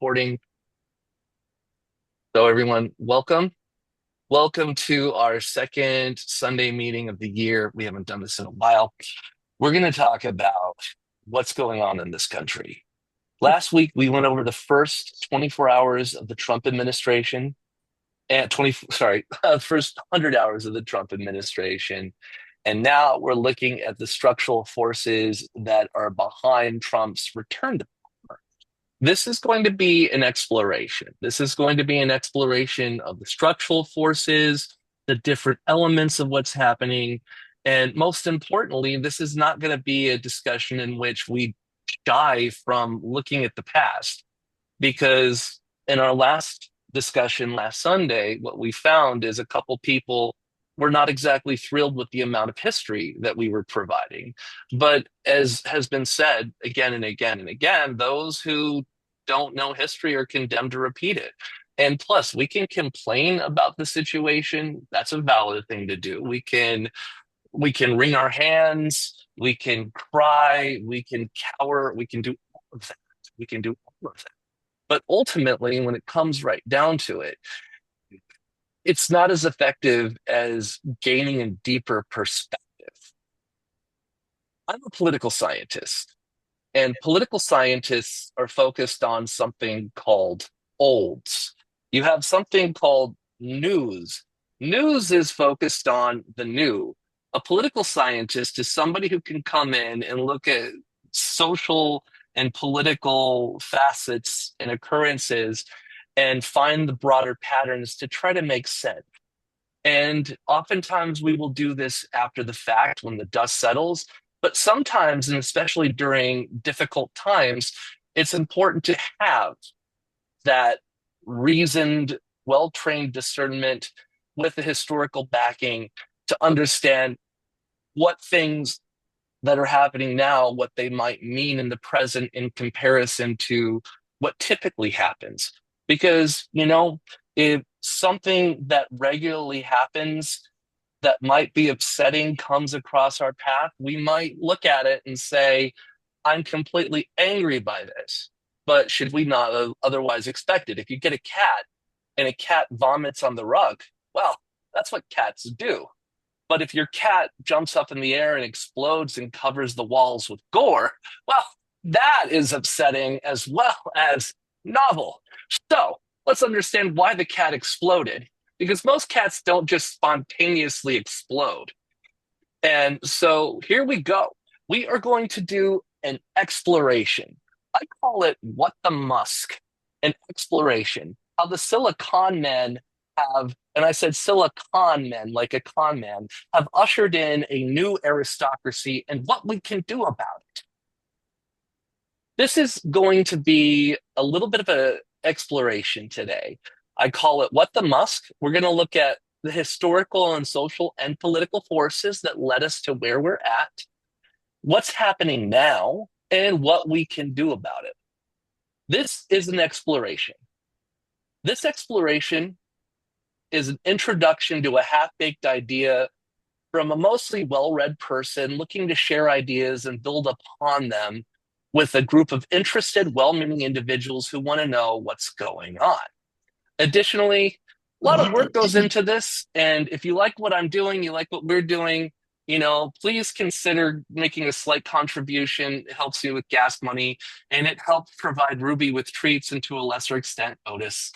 recording. So everyone, welcome. Welcome to our second Sunday meeting of the year. We haven't done this in a while. We're going to talk about what's going on in this country. Last week, we went over the first 24 hours of the Trump administration and first 100 hours of the Trump administration. And now we're looking at the structural forces that are behind Trump's return to power. This is going to be an exploration. This is going to be an exploration of the structural forces, the different elements of what's happening. And most importantly, this is not going to be a discussion in which we shy from looking at the past, because in our last discussion last Sunday, what we found is a couple people were not exactly thrilled with the amount of history that we were providing. But as has been said again and again and again, those who don't know history are condemned to repeat it. And plus, we can complain about the situation. That's a valid thing to do. We can wring our hands, we can cry, we can cower, we can do all of that. We can do all of that. But ultimately, when it comes right down to it, it's not as effective as gaining a deeper perspective. I'm a political scientist, and political scientists are focused on something called olds. You have something called news. News is focused on the new. A political scientist is somebody who can come in and look at social and political facets and occurrences and find the broader patterns to try to make sense. And oftentimes we will do this after the fact when the dust settles. But sometimes, and especially during difficult times, it's important to have that reasoned, well trained discernment with the historical backing to understand what things that are happening now, what they might mean in the present in comparison to what typically happens. Because, if something that regularly happens that might be upsetting comes across our path, we might look at it and say, I'm completely angry by this. But should we not have otherwise expect it? If you get a cat and a cat vomits on the rug, well, that's what cats do. But if your cat jumps up in the air and explodes and covers the walls with gore, well, that is upsetting as well as novel. So let's understand why the cat exploded, because most cats don't just spontaneously explode. And so here we go. We are going to do an exploration. I call it What the Musk, an exploration. How the Silicon men have, and I said Silicon men like a con man, have ushered in a new aristocracy and what we can do about it. This is going to be a little bit of an exploration today. I call it What the Musk. We're going to look at the historical and social and political forces that led us to where we're at, what's happening now, and what we can do about it. This is an exploration. This exploration is an introduction to a half-baked idea from a mostly well-read person looking to share ideas and build upon them with a group of interested, well-meaning individuals who want to know what's going on. Additionally, a lot of work goes into this, and if you like what I'm doing, you like what we're doing, please consider making a slight contribution. It helps me with gas money, and it helps provide Ruby with treats, and to a lesser extent, Otis.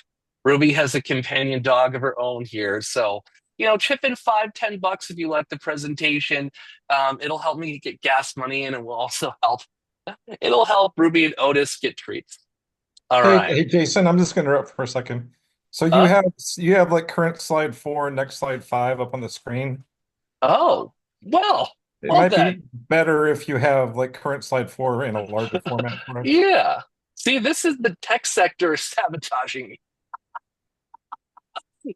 Ruby has a companion dog of her own here, so chip in $5-10 if you like the presentation. It'll help me get gas money, and it will also help. It'll help Ruby and Otis get treats. All Hey, right. hey, Jason, I'm just going to interrupt for a second. So you Uh, have like current slide 4, next slide 5 up on the screen. oh, well, It well might be then. better if you have like current slide 4 in a larger format for us. Yeah. See, this is the tech sector sabotaging me.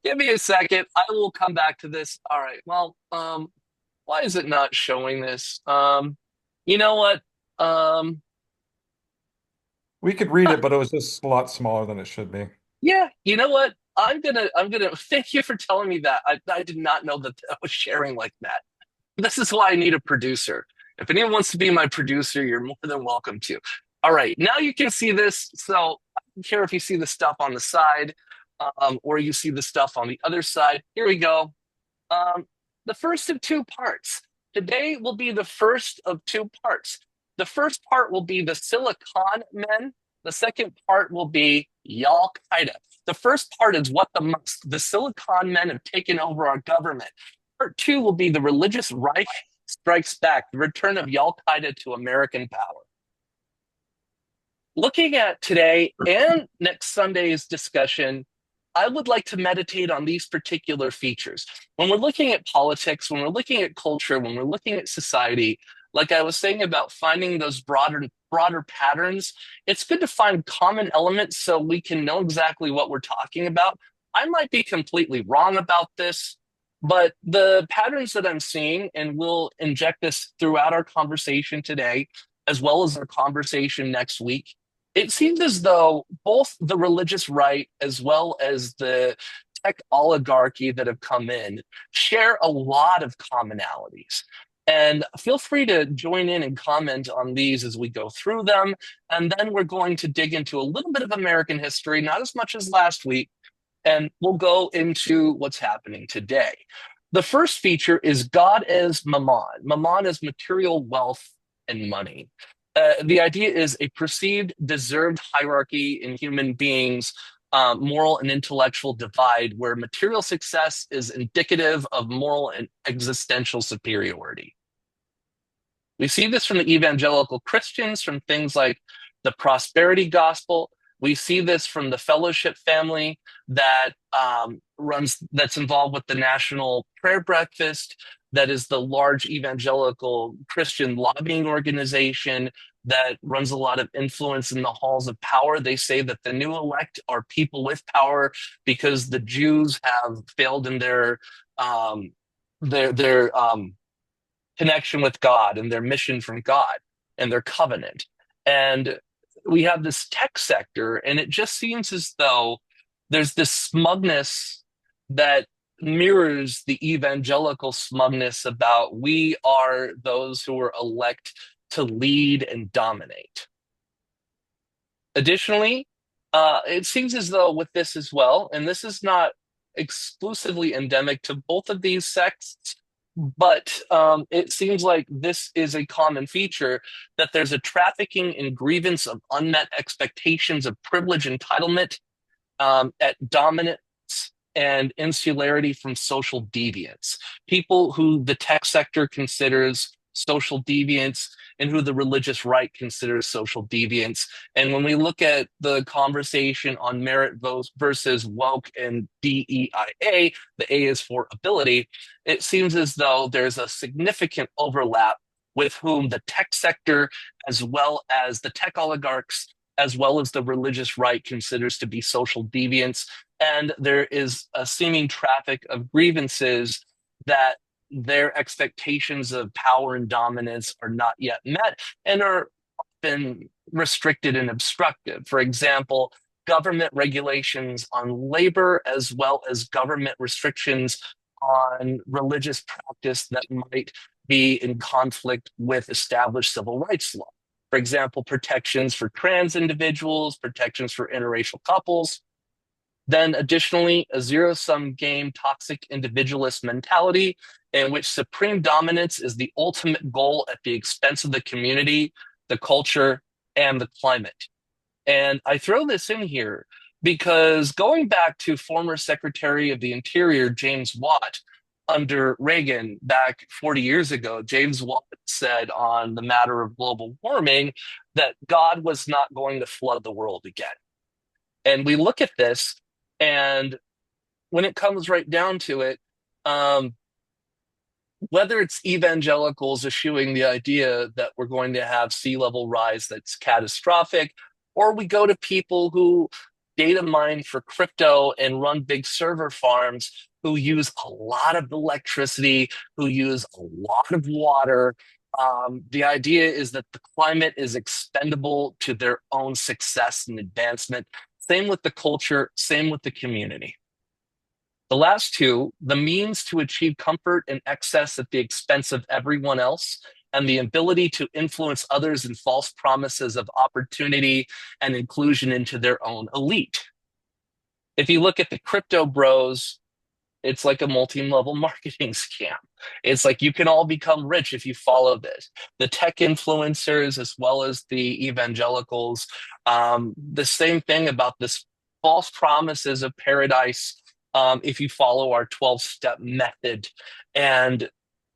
Give me a second. I will come back to this. All right. Well, why is it not showing this? You know what? Um, We could read it, but it was just a lot smaller than it should be. yeah, you know what? I'm gonna thank you for telling me that. I did not know that I was sharing like that. This is why I need a producer. If anyone wants to be my producer, you're more than welcome to. All right, now you can see this. So care if you see the stuff on the side or you see the stuff on the other side. Here we go. Um, the first of two parts. Today will be the first of two parts. The first part will be the Silicon Men. The second part will be Al Qaeda. The first part is what the Silicon Men have taken over our government. Part two will be the religious Reich strikes back, the return of Al Qaeda to American power. Looking at today and next Sunday's discussion, I would like to meditate on these particular features. When we're looking at politics, when we're looking at culture, when we're looking at society, like I was saying about finding those broader patterns, it's good to find common elements so we can know exactly what we're talking about. I might be completely wrong about this, but the patterns that I'm seeing, and we'll inject this throughout our conversation today, as well as our conversation next week, it seems as though both the religious right as well as the tech oligarchy that have come in share a lot of commonalities. And feel free to join in and comment on these as we go through them. And then we're going to dig into a little bit of American history, not as much as last week, and we'll go into what's happening today. The first feature is God as Mammon. Mammon is material wealth and money. The idea is a perceived deserved hierarchy in human beings, moral and intellectual divide, where material success is indicative of moral and existential superiority. We see this from the evangelical Christians, from things like the prosperity gospel. We see this from the fellowship family that that's involved with the National Prayer Breakfast, that is the large evangelical Christian lobbying organization that runs a lot of influence in the halls of power. They say that the new elect are people with power because the Jews have failed in their connection with God and their mission from God and their covenant. And we have this tech sector, and it just seems as though there's this smugness that mirrors the evangelical smugness about we are those who are elect to lead and dominate. Additionally, it seems as though with this as well, and this is not exclusively endemic to both of these sects, but it seems like this is a common feature that there's a trafficking and grievance of unmet expectations of privilege entitlement at dominance and insularity from social deviance. People who the tech sector considers social deviants and who the religious right considers social deviants. And when we look at the conversation on merit versus woke and DEIA, the A is for ability, it seems as though there's a significant overlap with whom the tech sector, as well as the tech oligarchs, as well as the religious right considers to be social deviants. And there is a seeming traffic of grievances that their expectations of power and dominance are not yet met and are often restricted and obstructive. For example, government regulations on labor, as well as government restrictions on religious practice that might be in conflict with established civil rights law. For example, protections for trans individuals, protections for interracial couples. Then, additionally, a zero sum game, toxic individualist mentality in which supreme dominance is the ultimate goal at the expense of the community, the culture, and the climate. And I throw this in here because going back to former Secretary of the Interior, James Watt, under Reagan back 40 years ago, James Watt said on the matter of global warming that God was not going to flood the world again. And we look at this, and when it comes right down to it, whether it's evangelicals eschewing the idea that we're going to have sea level rise that's catastrophic, or we go to people who data mine for crypto and run big server farms who use a lot of electricity, who use a lot of water. The idea is that the climate is expendable to their own success and advancement. Same with the culture, same with the community. The last two, the means to achieve comfort and excess at the expense of everyone else, and the ability to influence others in false promises of opportunity and inclusion into their own elite. If you look at the crypto bros, it's like a multi-level marketing scam. It's like you can all become rich if you follow this. The tech influencers, as well as the evangelicals, the same thing about this false promises of paradise if you follow our 12-step method. And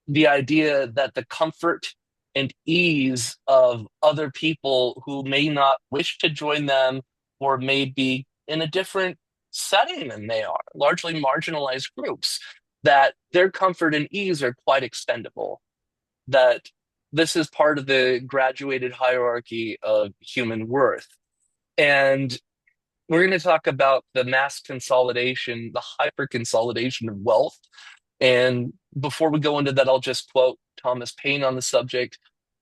the idea that the comfort and ease of other people who may not wish to join them or may be in a different setting than they are, largely marginalized groups, that their comfort and ease are quite expendable, that this is part of the graduated hierarchy of human worth. And we're going to talk about the mass consolidation, the hyper consolidation of wealth. And before we go into that, I'll just quote Thomas Paine on the subject.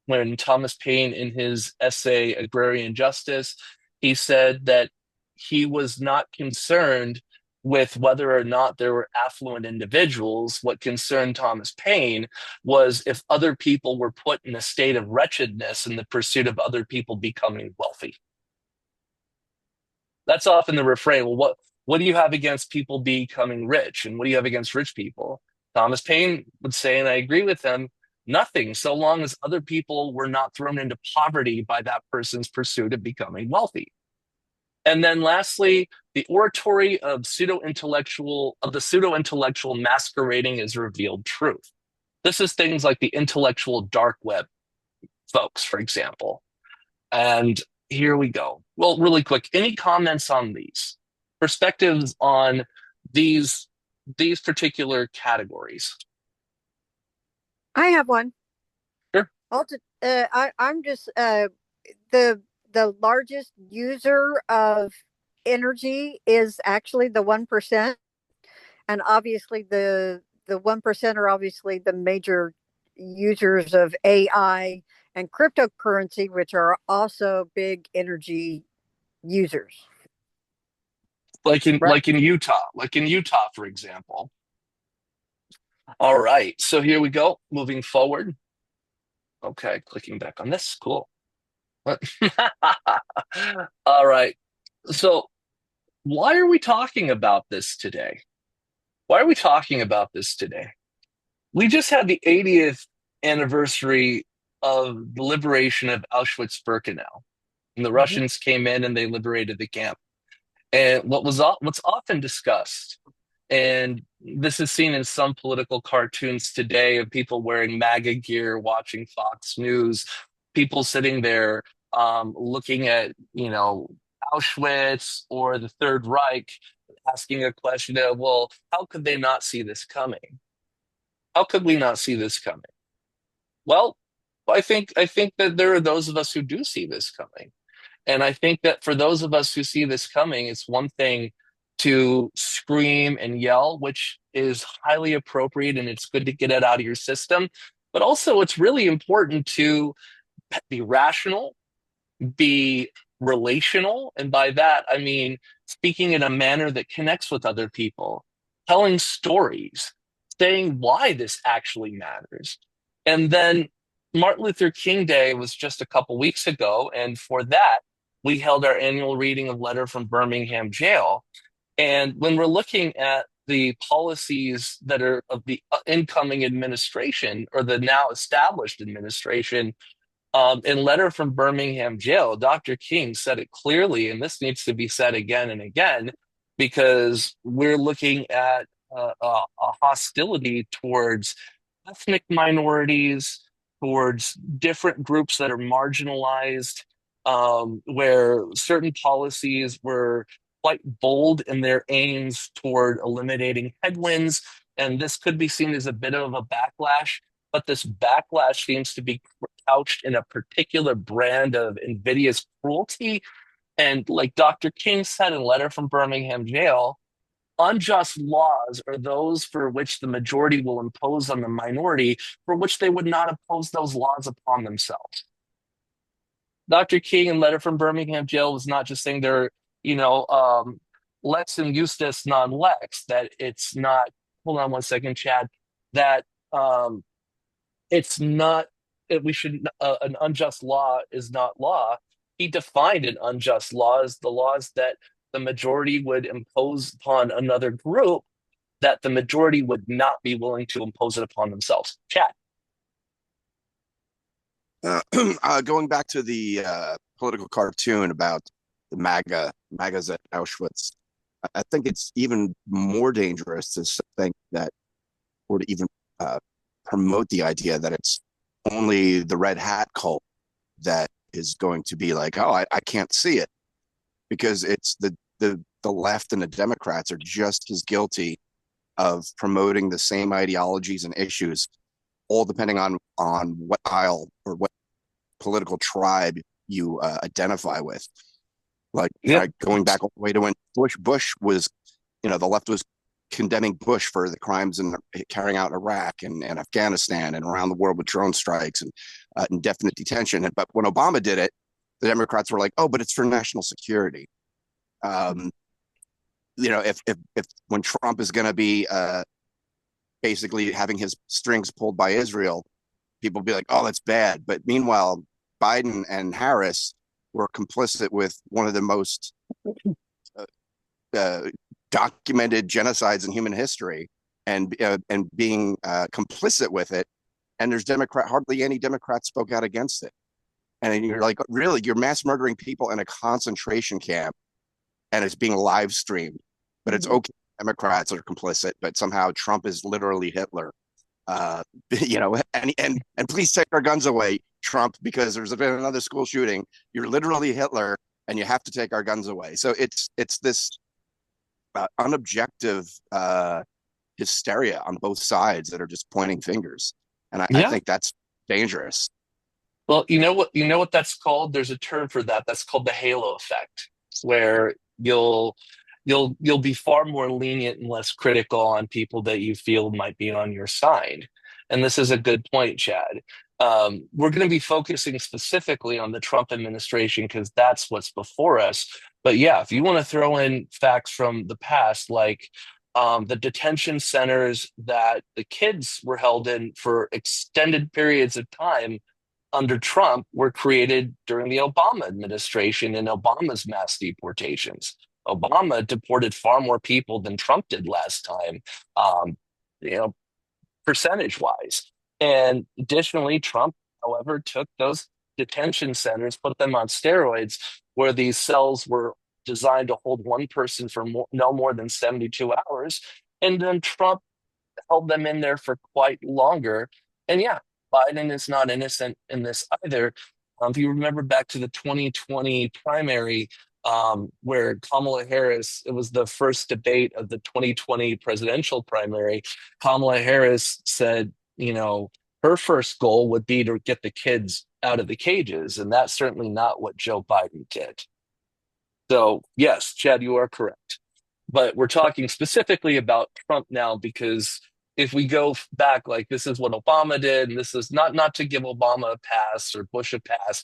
When Thomas Paine, in his essay Agrarian Justice, he said that he was not concerned with whether or not there were affluent individuals. What concerned Thomas Paine was if other people were put in a state of wretchedness in the pursuit of other people becoming wealthy. That's often the refrain. Well, what do you have against people becoming rich? And what do you have against rich people? Thomas Paine would say, and I agree with him, nothing, so long as other people were not thrown into poverty by that person's pursuit of becoming wealthy. And then lastly, the oratory of the pseudo-intellectual masquerading as revealed truth. This is things like the intellectual dark web folks, for example. And here we go. Well, really quick, any comments on these perspectives on these these particular categories? I have one. Sure. I'm just the largest user of energy is actually the 1%, and obviously the 1% are obviously the major users of AI and cryptocurrency, which are also big energy users. Right. Like in Utah, for example. All right, so here we go. Moving forward. Okay, clicking back on this. Cool. All right. So why are we talking about this today? Why are we talking about this today? We just had the 80th anniversary of the liberation of Auschwitz-Birkenau. And the Mhm. Russians came in and they liberated the camp. And what's often discussed, and this is seen in some political cartoons today of people wearing MAGA gear, watching Fox News, people sitting there looking at, Auschwitz or the Third Reich, asking a question of, well, how could they not see this coming? How could we not see this coming? Well, I think that there are those of us who do see this coming. And I think that for those of us who see this coming, it's one thing to scream and yell, which is highly appropriate and it's good to get it out of your system. But also, it's really important to be rational, be relational. And by that, I mean speaking in a manner that connects with other people, telling stories, saying why this actually matters. And then Martin Luther King Day was just a couple weeks ago. And for that, we held our annual reading of Letter from Birmingham Jail. And when we're looking at the policies that are of the incoming administration or the now established administration, in Letter from Birmingham Jail, Dr. King said it clearly, and this needs to be said again and again, because we're looking at a hostility towards ethnic minorities, towards different groups that are marginalized, where certain policies were quite bold in their aims toward eliminating headwinds. And this could be seen as a bit of a backlash, but this backlash seems to be couched in a particular brand of invidious cruelty. And like Dr. King said in Letter from Birmingham Jail, unjust laws are those for which the majority will impose on the minority, for which they would not impose those laws upon themselves. Dr. King in Letter from Birmingham Jail was not just saying they're, lex and justus non lex, that it's not, hold on one second, Chad, that it's not we should an unjust law is not law. He defined an unjust law as the laws that the majority would impose upon another group that the majority would not be willing to impose it upon themselves. Chat. Going back to the political cartoon about the MAGAs at Auschwitz, I think it's even more dangerous to think that, or to even promote the idea that it's only the red hat cult that is going to be like, oh, I can't see it, because it's the left and the Democrats are just as guilty of promoting the same ideologies and issues, all depending on what aisle or what political tribe you identify with. Like, Yep. going back all the way to when Bush was, the left was condemning Bush for the crimes in carrying out in Iraq and Afghanistan and around the world with drone strikes and indefinite detention. But when Obama did it, the Democrats were like, "Oh, but it's for national security." If when Trump is going to be basically having his strings pulled by Israel, people be like, "Oh, that's bad." But meanwhile, Biden and Harris were complicit with one of the most documented genocides in human history, and being complicit with it. And there's hardly any Democrats spoke out against it. And you're like, really, you're mass murdering people in a concentration camp, and it's being live streamed. But it's okay, Democrats are complicit, but somehow Trump is literally Hitler. And please take our guns away, Trump, because there's been another school shooting. You're literally Hitler, and you have to take our guns away. So it's this unobjective hysteria on both sides that are just pointing fingers, and I Yeah. think that's dangerous. Well, you know what that's called? There's a term for that. That's called the halo effect, where you'll be far more lenient and less critical on people that you feel might be on your side. And this is a good point, Chad. We're going to be focusing specifically on the Trump administration because that's what's before us. But yeah, if you want to throw in facts from the past, like the detention centers that the kids were held in for extended periods of time under Trump were created during the Obama administration and Obama's mass deportations. Obama deported far more people than Trump did last time, um, you know, percentage wise. And additionally, Trump, however, took those detention centers, put them on steroids, where these cells were designed to hold one person for no more than 72 hours. And then Trump held them in there for quite longer. And yeah, Biden is not innocent in this either. If you remember back to the 2020 primary, where Kamala Harris, it was the first debate of the 2020 presidential primary. Kamala Harris said, her first goal would be to get the kids out of the cages. And that's certainly not what Joe Biden did. So, yes, Chad, you are correct. But we're talking specifically about Trump now because if we go back, like this is what Obama did, and this is not to give Obama a pass or Bush a pass.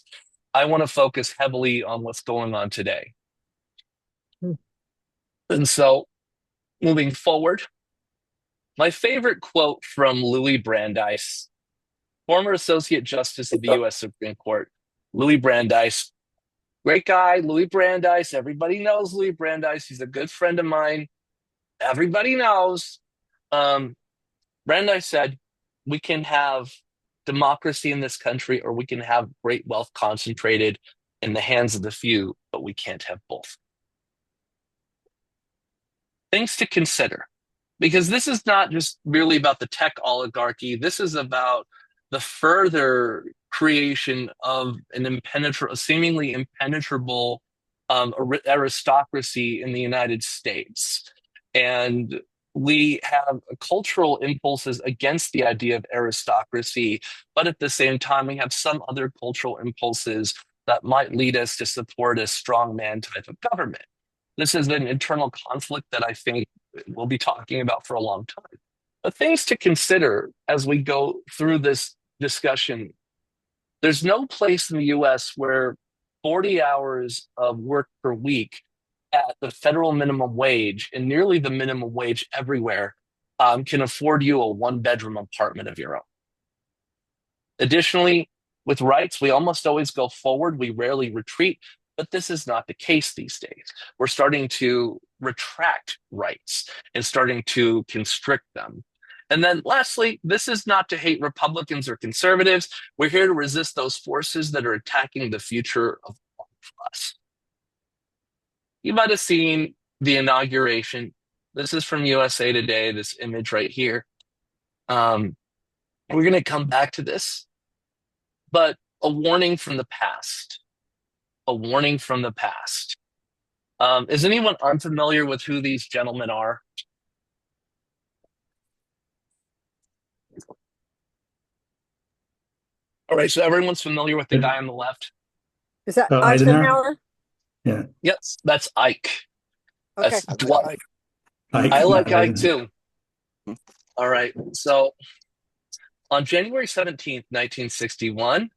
I want to focus heavily on what's going on today. And so, moving forward, my favorite quote from Louis Brandeis, former Associate Justice of the U.S. Supreme Court. Louis Brandeis, great guy, Louis Brandeis. Everybody knows Louis Brandeis. He's a good friend of mine. Everybody knows. Brandeis said, we can have democracy in this country or we can have great wealth concentrated in the hands of the few, but we can't have both. Things to consider, because this is not just really about the tech oligarchy. This is about the further creation of a seemingly impenetrable aristocracy in the United States. And we have cultural impulses against the idea of aristocracy, but at the same time, we have some other cultural impulses that might lead us to support a strongman type of government. This is an internal conflict that I think we'll be talking about for a long time. But things to consider as we go through this discussion: there's no place in the US where 40 hours of work per week at the federal minimum wage and nearly the minimum wage everywhere can afford you a one-bedroom apartment of your own. Additionally, With rights, we almost always go forward, we rarely retreat, but this is not the case these days. We're starting to retract rights and starting to constrict them. And then lastly, this is not to hate Republicans or conservatives. We're here to resist those forces that are attacking the future of all of us. You might have seen the inauguration. This is from USA Today, this image right here. We're going to come back to this, but a warning from the past. A warning from the past. Is anyone unfamiliar with who these gentlemen are? All right, so everyone's familiar with the guy on the left? Is that Eisenhower? Eisenhower? Yeah. Yes, that's Ike. Okay. That's That's Dwight. right. I like Ike Eisenhower. too. All right, so on January 17th, 1961,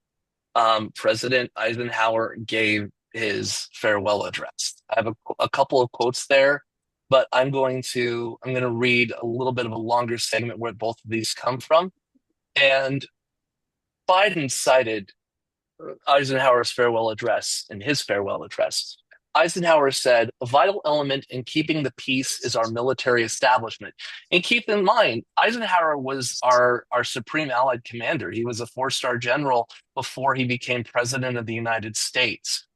President Eisenhower gave his farewell address. I have a couple of quotes there, but I'm going to read a little bit of a longer segment where both of these come from. And Biden cited Eisenhower's farewell address in his farewell address. Eisenhower said, "A vital element in keeping the peace is our military establishment." And keep in mind, Eisenhower was our supreme allied commander. He was a four-star general before he became president of the United States.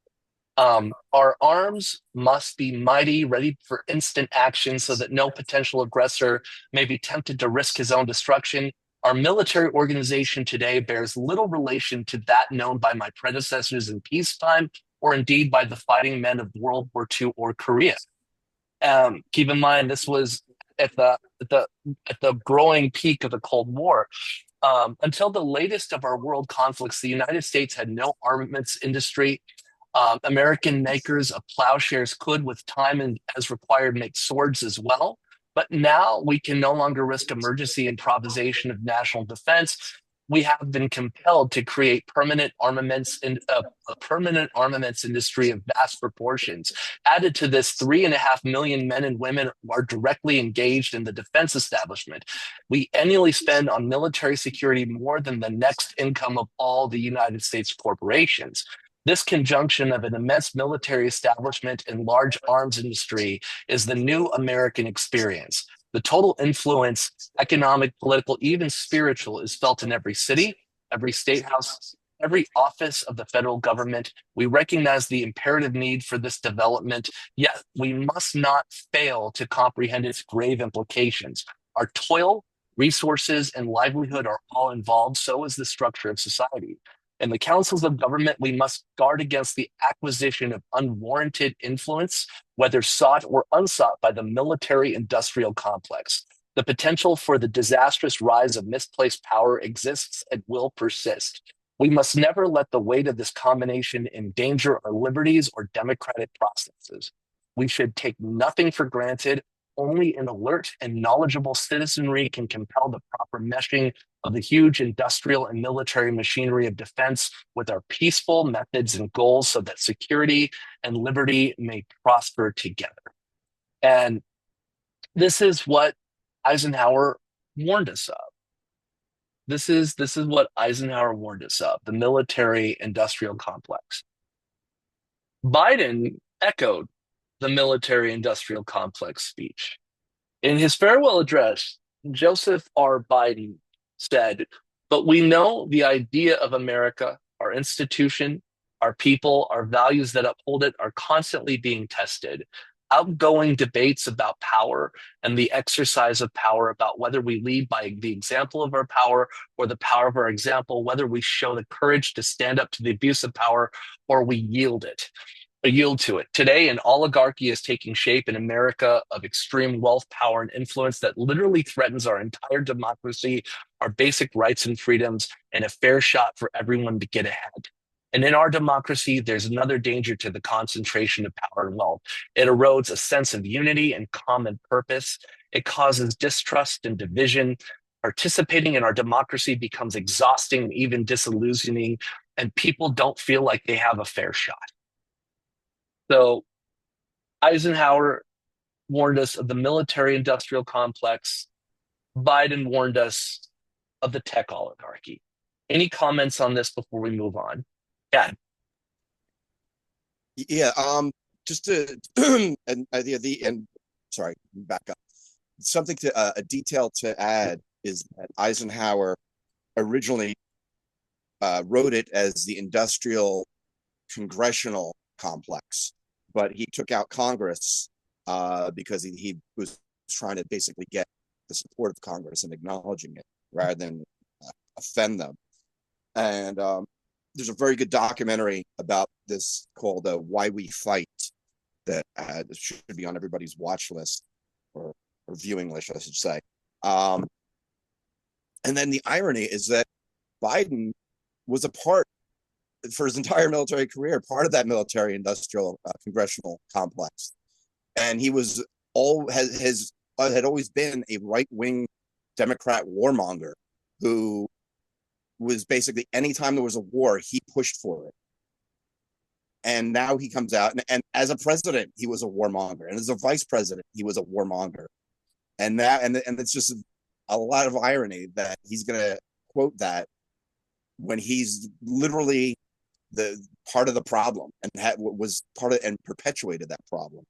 Our arms must be mighty, ready for instant action so that no potential aggressor may be tempted to risk his own destruction. Our military organization today bears little relation to that known by my predecessors in peacetime, or indeed by the fighting men of World War II or Korea. Keep in mind, this was at the growing peak of the Cold War. Until the latest of our world conflicts, the United States had no armaments industry. American makers of plowshares could, with time and as required, make swords as well. But now we can no longer risk emergency improvisation of national defense. We have been compelled to create permanent armaments in a permanent armaments industry of vast proportions. Added to this, 3.5 million men and women are directly engaged in the defense establishment. We annually spend on military security more than the next income of all the United States corporations. This conjunction of an immense military establishment and large arms industry is the new American experience. The total influence, economic, political, even spiritual, is felt in every city, every state house, every office of the federal government. We recognize the imperative need for this development, yet we must not fail to comprehend its grave implications. Our toil, resources, and livelihood are all involved, so is the structure of society. In the councils of government, we must guard against the acquisition of unwarranted influence, whether sought or unsought by the military-industrial complex. The potential for the disastrous rise of misplaced power exists and will persist. We must never let the weight of this combination endanger our liberties or democratic processes. We should take nothing for granted. Only an alert and knowledgeable citizenry can compel the proper meshing of the huge industrial and military machinery of defense with our peaceful methods and goals so that security and liberty may prosper together. And this is what Eisenhower warned us of. This is what Eisenhower warned us of, the military industrial complex. Biden echoed the military industrial complex speech. In his farewell address, Joseph R. Biden said, "But we know the idea of America, our institution, our people, our values that uphold it are constantly being tested. Outgoing debates about power and the exercise of power, about whether we lead by the example of our power or the power of our example, whether we show the courage to stand up to the abuse of power or we yield to it. Today, an oligarchy is taking shape in America of extreme wealth, power, and influence that literally threatens our entire democracy, our basic rights and freedoms, and a fair shot for everyone to get ahead. And in our democracy, there's another danger to the concentration of power and wealth. It erodes a sense of unity and common purpose. It causes distrust and division. Participating in our democracy becomes exhausting and even disillusioning, and people don't feel like they have a fair shot." So Eisenhower warned us of the military-industrial complex. Biden warned us of the tech oligarchy. Any comments on this before we move on? Yeah. Yeah, just to and sorry, back up. Something to a detail to add is that Eisenhower originally wrote it as the industrial congressional complex, but he took out Congress because he was trying to basically get the support of Congress and acknowledging it rather than offend them. And there's a very good documentary about this called "Why We Fight" that should be on everybody's watch list or viewing list, I should say. Um, and then the irony is that Biden was a part for his entire military career, part of that military industrial congressional complex. And he was had always been a right wing Democrat warmonger who was basically anytime there was a war, he pushed for it. And now he comes out and as a president, he was a warmonger, and as a vice president, he was a warmonger. And it's just a lot of irony that he's going to quote that when he's literally the part of the problem and was part of and perpetuated that problem.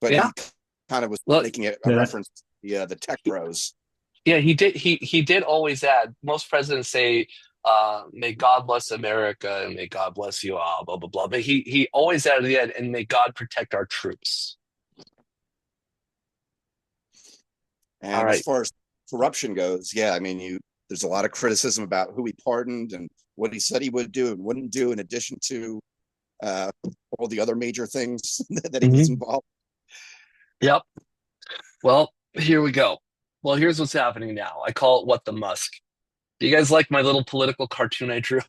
But Yeah. he kind of was Well, making it a reference to the tech bros. yeah, he did. He did always add. Most presidents say, "May God bless America and may God bless you all." Blah blah blah. But he always added the end, "And may God protect our troops." All And as right. far as corruption goes, yeah, I mean, there's a lot of criticism about who he pardoned and what he said he would do and wouldn't do, in addition to all the other major things that he was involved. Yep. Well, here we go. Well, here's what's happening now. I call it "What the Musk." Do you guys like my little political cartoon I drew?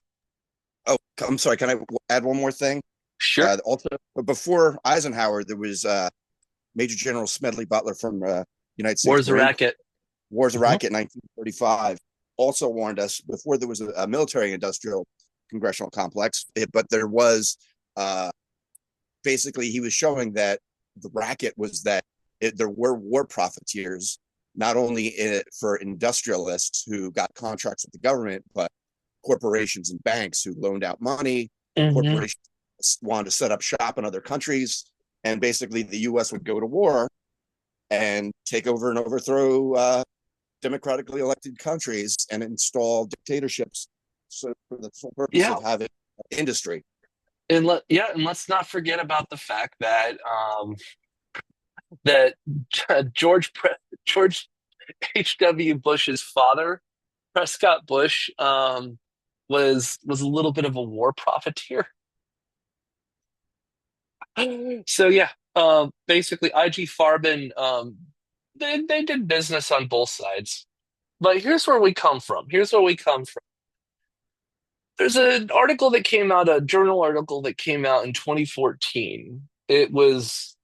Oh, I'm sorry. Can I add one more thing? Sure. Also, before Eisenhower, there was Major General Smedley Butler from United States War's a Marine racket. Wars of Racket 1935 also warned us before there was a military industrial congressional complex, but there was basically he was showing that the racket was that there were war profiteers, not only for industrialists who got contracts with the government, but corporations and banks who loaned out money. Mm-hmm. Corporations wanted to set up shop in other countries, and basically the U.S. would go to war and take over and overthrow democratically elected countries and install dictatorships, so for the sole purpose of having industry. And let's not forget about the fact that that George H.W. Bush's father, Prescott Bush, was a little bit of a war profiteer. So yeah, basically IG Farben, they did business on both sides. But here's where we come from. Here's where we come from. There's an article that came out, a journal article that came out in 2014. It was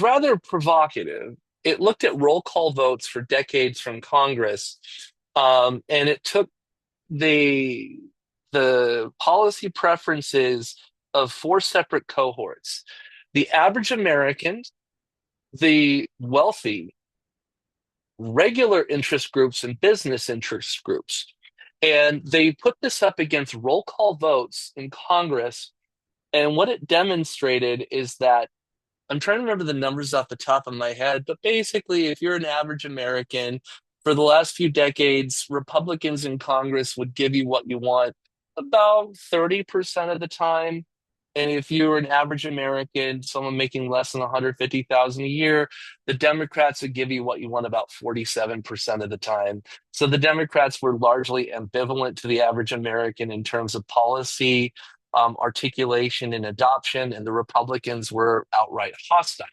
rather provocative. It looked at roll call votes for decades from Congress, and it took the the policy preferences of four separate cohorts: the average American, the wealthy, regular interest groups, and business interest groups. And they put this up against roll call votes in Congress. And what it demonstrated is that I'm trying to remember the numbers off the top of my head, but basically, if you're an average American, for the last few decades, Republicans in Congress would give you what you want about 30% of the time. And if you're an average American, someone making less than 150,000 a year, the Democrats would give you what you want about 47% of the time. So the Democrats were largely ambivalent to the average American in terms of policy, articulation, and adoption, and the Republicans were outright hostile.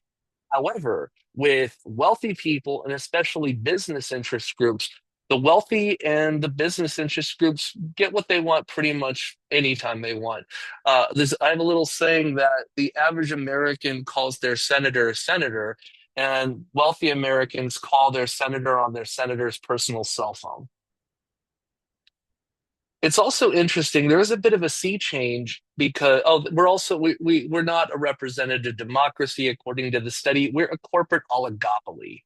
However, with wealthy people and especially business interest groups, the wealthy and the business interest groups get what they want pretty much anytime they want. I have a little saying that the average American calls their senator a senator, and wealthy Americans call their senator on their senator's personal cell phone. It's also interesting. There is a bit of a sea change because we're not a representative democracy according to the study. We're a corporate oligopoly.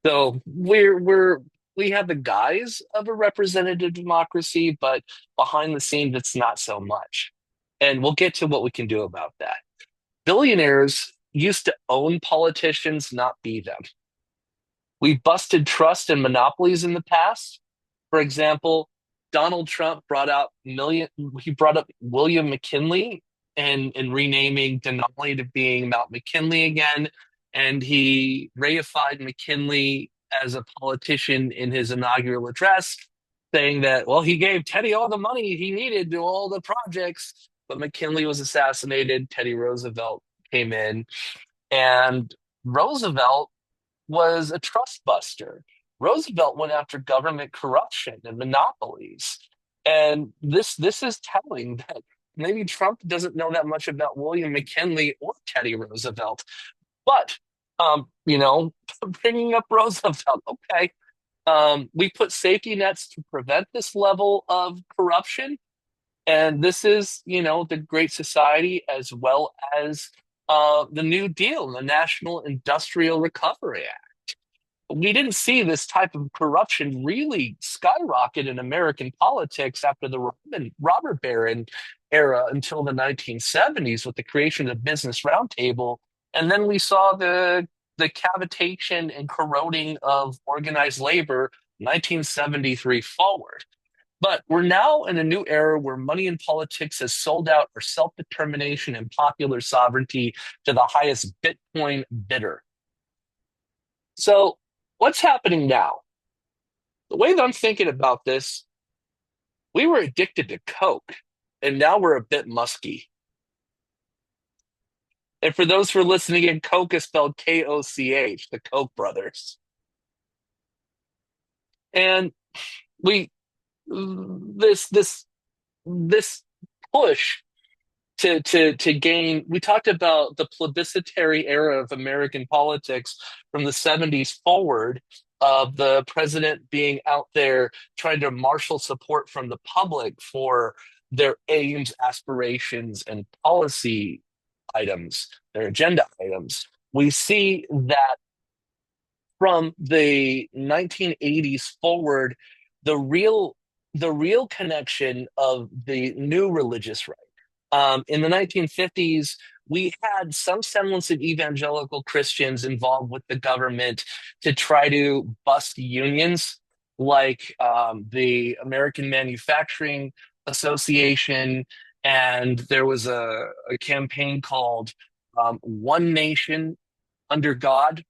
So we're we have the guise of a representative democracy, but behind the scenes, it's not so much. And we'll get to what we can do about that. Billionaires used to own politicians, not be them. We busted trust and monopolies in the past. For example, Donald Trump he brought up William McKinley and renaming Denali to being Mount McKinley again. And he reified McKinley as a politician in his inaugural address, saying that, well, he gave Teddy all the money he needed to all the projects, but McKinley was assassinated. Teddy Roosevelt came in, and Roosevelt was a trust buster. Roosevelt went after government corruption and monopolies. And this is telling that maybe Trump doesn't know that much about William McKinley or Teddy Roosevelt. But, bringing up Roosevelt, okay, we put safety nets to prevent this level of corruption. And this is, the Great Society as well as the New Deal, the National Industrial Recovery Act. We didn't see this type of corruption really skyrocket in American politics after the robber baron era until the 1970s with the creation of the Business Roundtable. And then we saw the cavitation and corroding of organized labor 1973 forward. But we're now in a new era where money in politics has sold out our self-determination and popular sovereignty to the highest Bitcoin bidder. So what's happening now? The way that I'm thinking about this, we were addicted to Coke, and now we're a bit musky. And for those who are listening in, Coke is spelled Koch, the Koch brothers. And we this push to gain. We talked about the plebiscitary era of American politics from the 70s forward, of the president being out there trying to marshal support from the public for their aims, aspirations, and policy items, their agenda items. We see that from the 1980s forward, the real connection of the new religious right. In the 1950s, we had some semblance of evangelical Christians involved with the government to try to bust unions, like the American Manufacturing Association, and there was a campaign called One Nation Under God.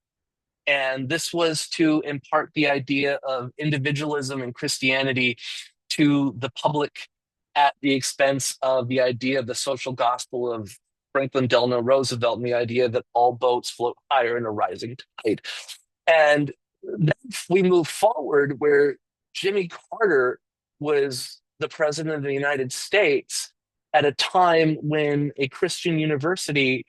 And this was to impart the idea of individualism and Christianity to the public at the expense of the idea of the social gospel of Franklin Delano Roosevelt and the idea that all boats float higher in a rising tide. And then we move forward where Jimmy Carter was the president of the United States at a time when a Christian university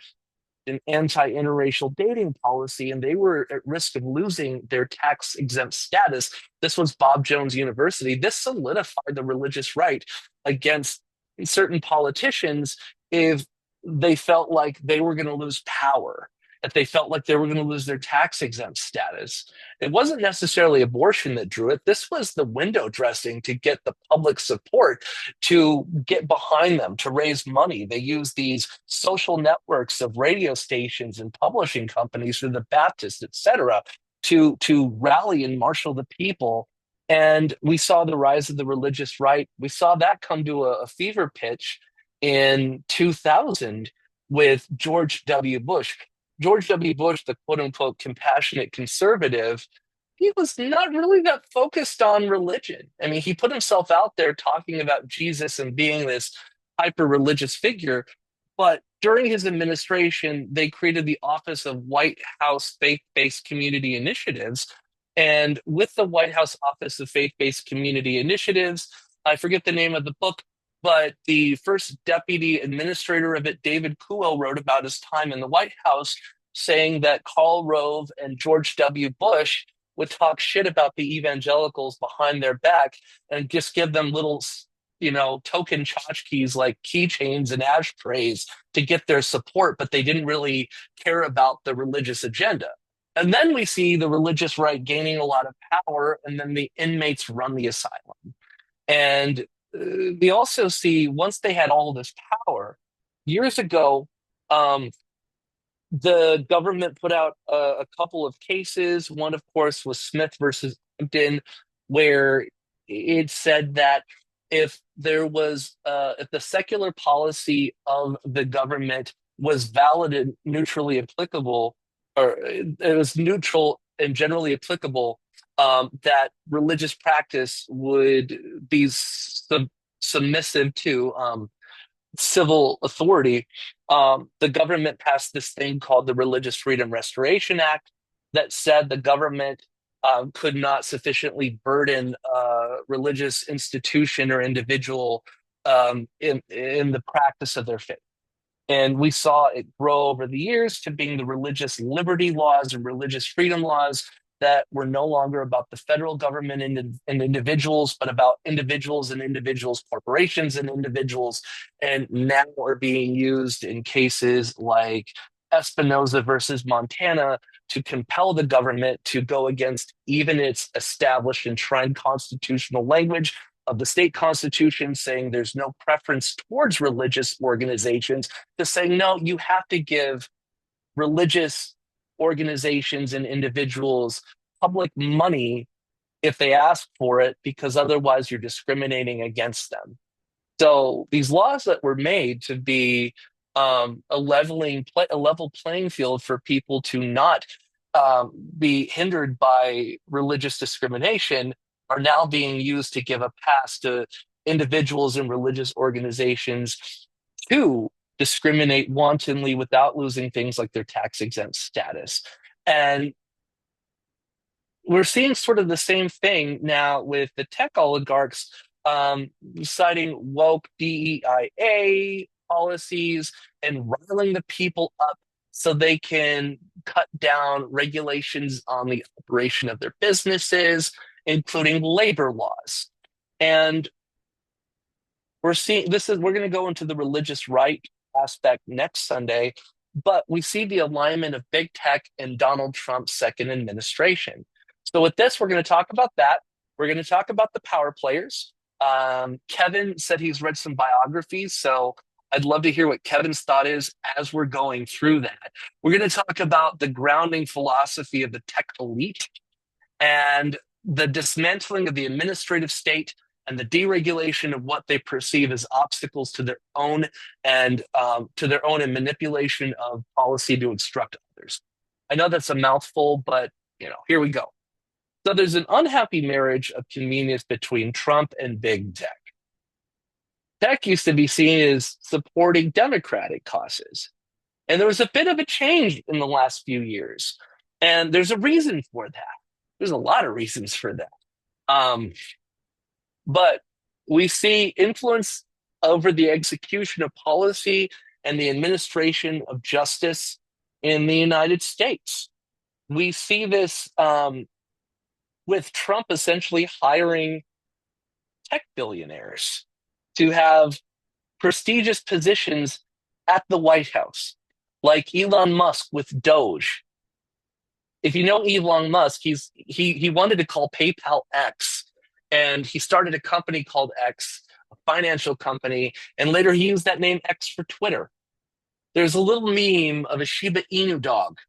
an anti-interracial dating policy, and they were at risk of losing their tax-exempt status. This was Bob Jones University. This solidified the religious right against certain politicians if they felt like they were going to lose power, if they felt like they were going to lose their tax-exempt status. It wasn't necessarily abortion that drew it. This was the window dressing to get the public support to get behind them, to raise money. They used these social networks of radio stations and publishing companies through the Baptist, etc., to rally and marshal the people. And we saw the rise of the religious right. We saw that come to a fever pitch in 2000 with George W. Bush. George W. Bush, the quote unquote compassionate conservative, he was not really that focused on religion. I mean, he put himself out there talking about Jesus and being this hyper religious figure. But during his administration, they created the Office of White House Faith Based Community Initiatives. And with the White House Office of Faith Based Community Initiatives, I forget the name of the book, but the first deputy administrator of it, David Kuhl, wrote about his time in the White House, saying that Karl Rove and George W. Bush would talk shit about the evangelicals behind their back and just give them little, token tchotchkes like keychains and ashtrays to get their support, but they didn't really care about the religious agenda. And then we see the religious right gaining a lot of power, and then the inmates run the asylum. And we also see once they had all this power, years ago, um, the government put out a couple of cases. One, of course, was Smith versus Hampton, where it said that if the secular policy of the government was valid and neutrally applicable, or it was neutral and generally applicable, that religious practice would be submissive to civil authority. The government passed this thing called the Religious Freedom Restoration Act that said the government could not sufficiently burden a religious institution or individual in the practice of their faith. And we saw it grow over the years to being the religious liberty laws and religious freedom laws that were no longer about the federal government and individuals, but about individuals and individuals, corporations and individuals, and now are being used in cases like Espinoza versus Montana to compel the government to go against even its established enshrined constitutional language of the state constitution, saying there's no preference towards religious organizations, to saying, no, you have to give religious organizations and individuals public money if they ask for it, because otherwise you're discriminating against them. So these laws that were made to be a level playing field for people to not be hindered by religious discrimination are now being used to give a pass to individuals and religious organizations to discriminate wantonly without losing things like their tax exempt status. And we're seeing sort of the same thing now with the tech oligarchs citing woke DEIA policies and riling the people up so they can cut down regulations on the operation of their businesses, including labor laws. And we're going to go into the religious right aspect next Sunday, but we see the alignment of big tech and Donald Trump's second administration. So with this, we're going to talk about that. We're going to talk about the power players. Kevin said he's read some biographies, so I'd love to hear what Kevin's thought is as we're going through that. We're going to talk about the grounding philosophy of the tech elite and the dismantling of the administrative state and the deregulation of what they perceive as obstacles to their own and manipulation of policy to instruct others. I know that's a mouthful, but here we go. So there's an unhappy marriage of convenience between Trump and big tech. Tech used to be seen as supporting Democratic causes. And there was a bit of a change in the last few years. And there's a reason for that. There's a lot of reasons for that. But we see influence over the execution of policy and the administration of justice in the United States. We see this with Trump essentially hiring tech billionaires to have prestigious positions at the White House, like Elon Musk with Doge. If you know Elon Musk, he wanted to call PayPal X, and he started a company called X, a financial company, and later he used that name X for Twitter. There's a little meme of a Shiba Inu dog,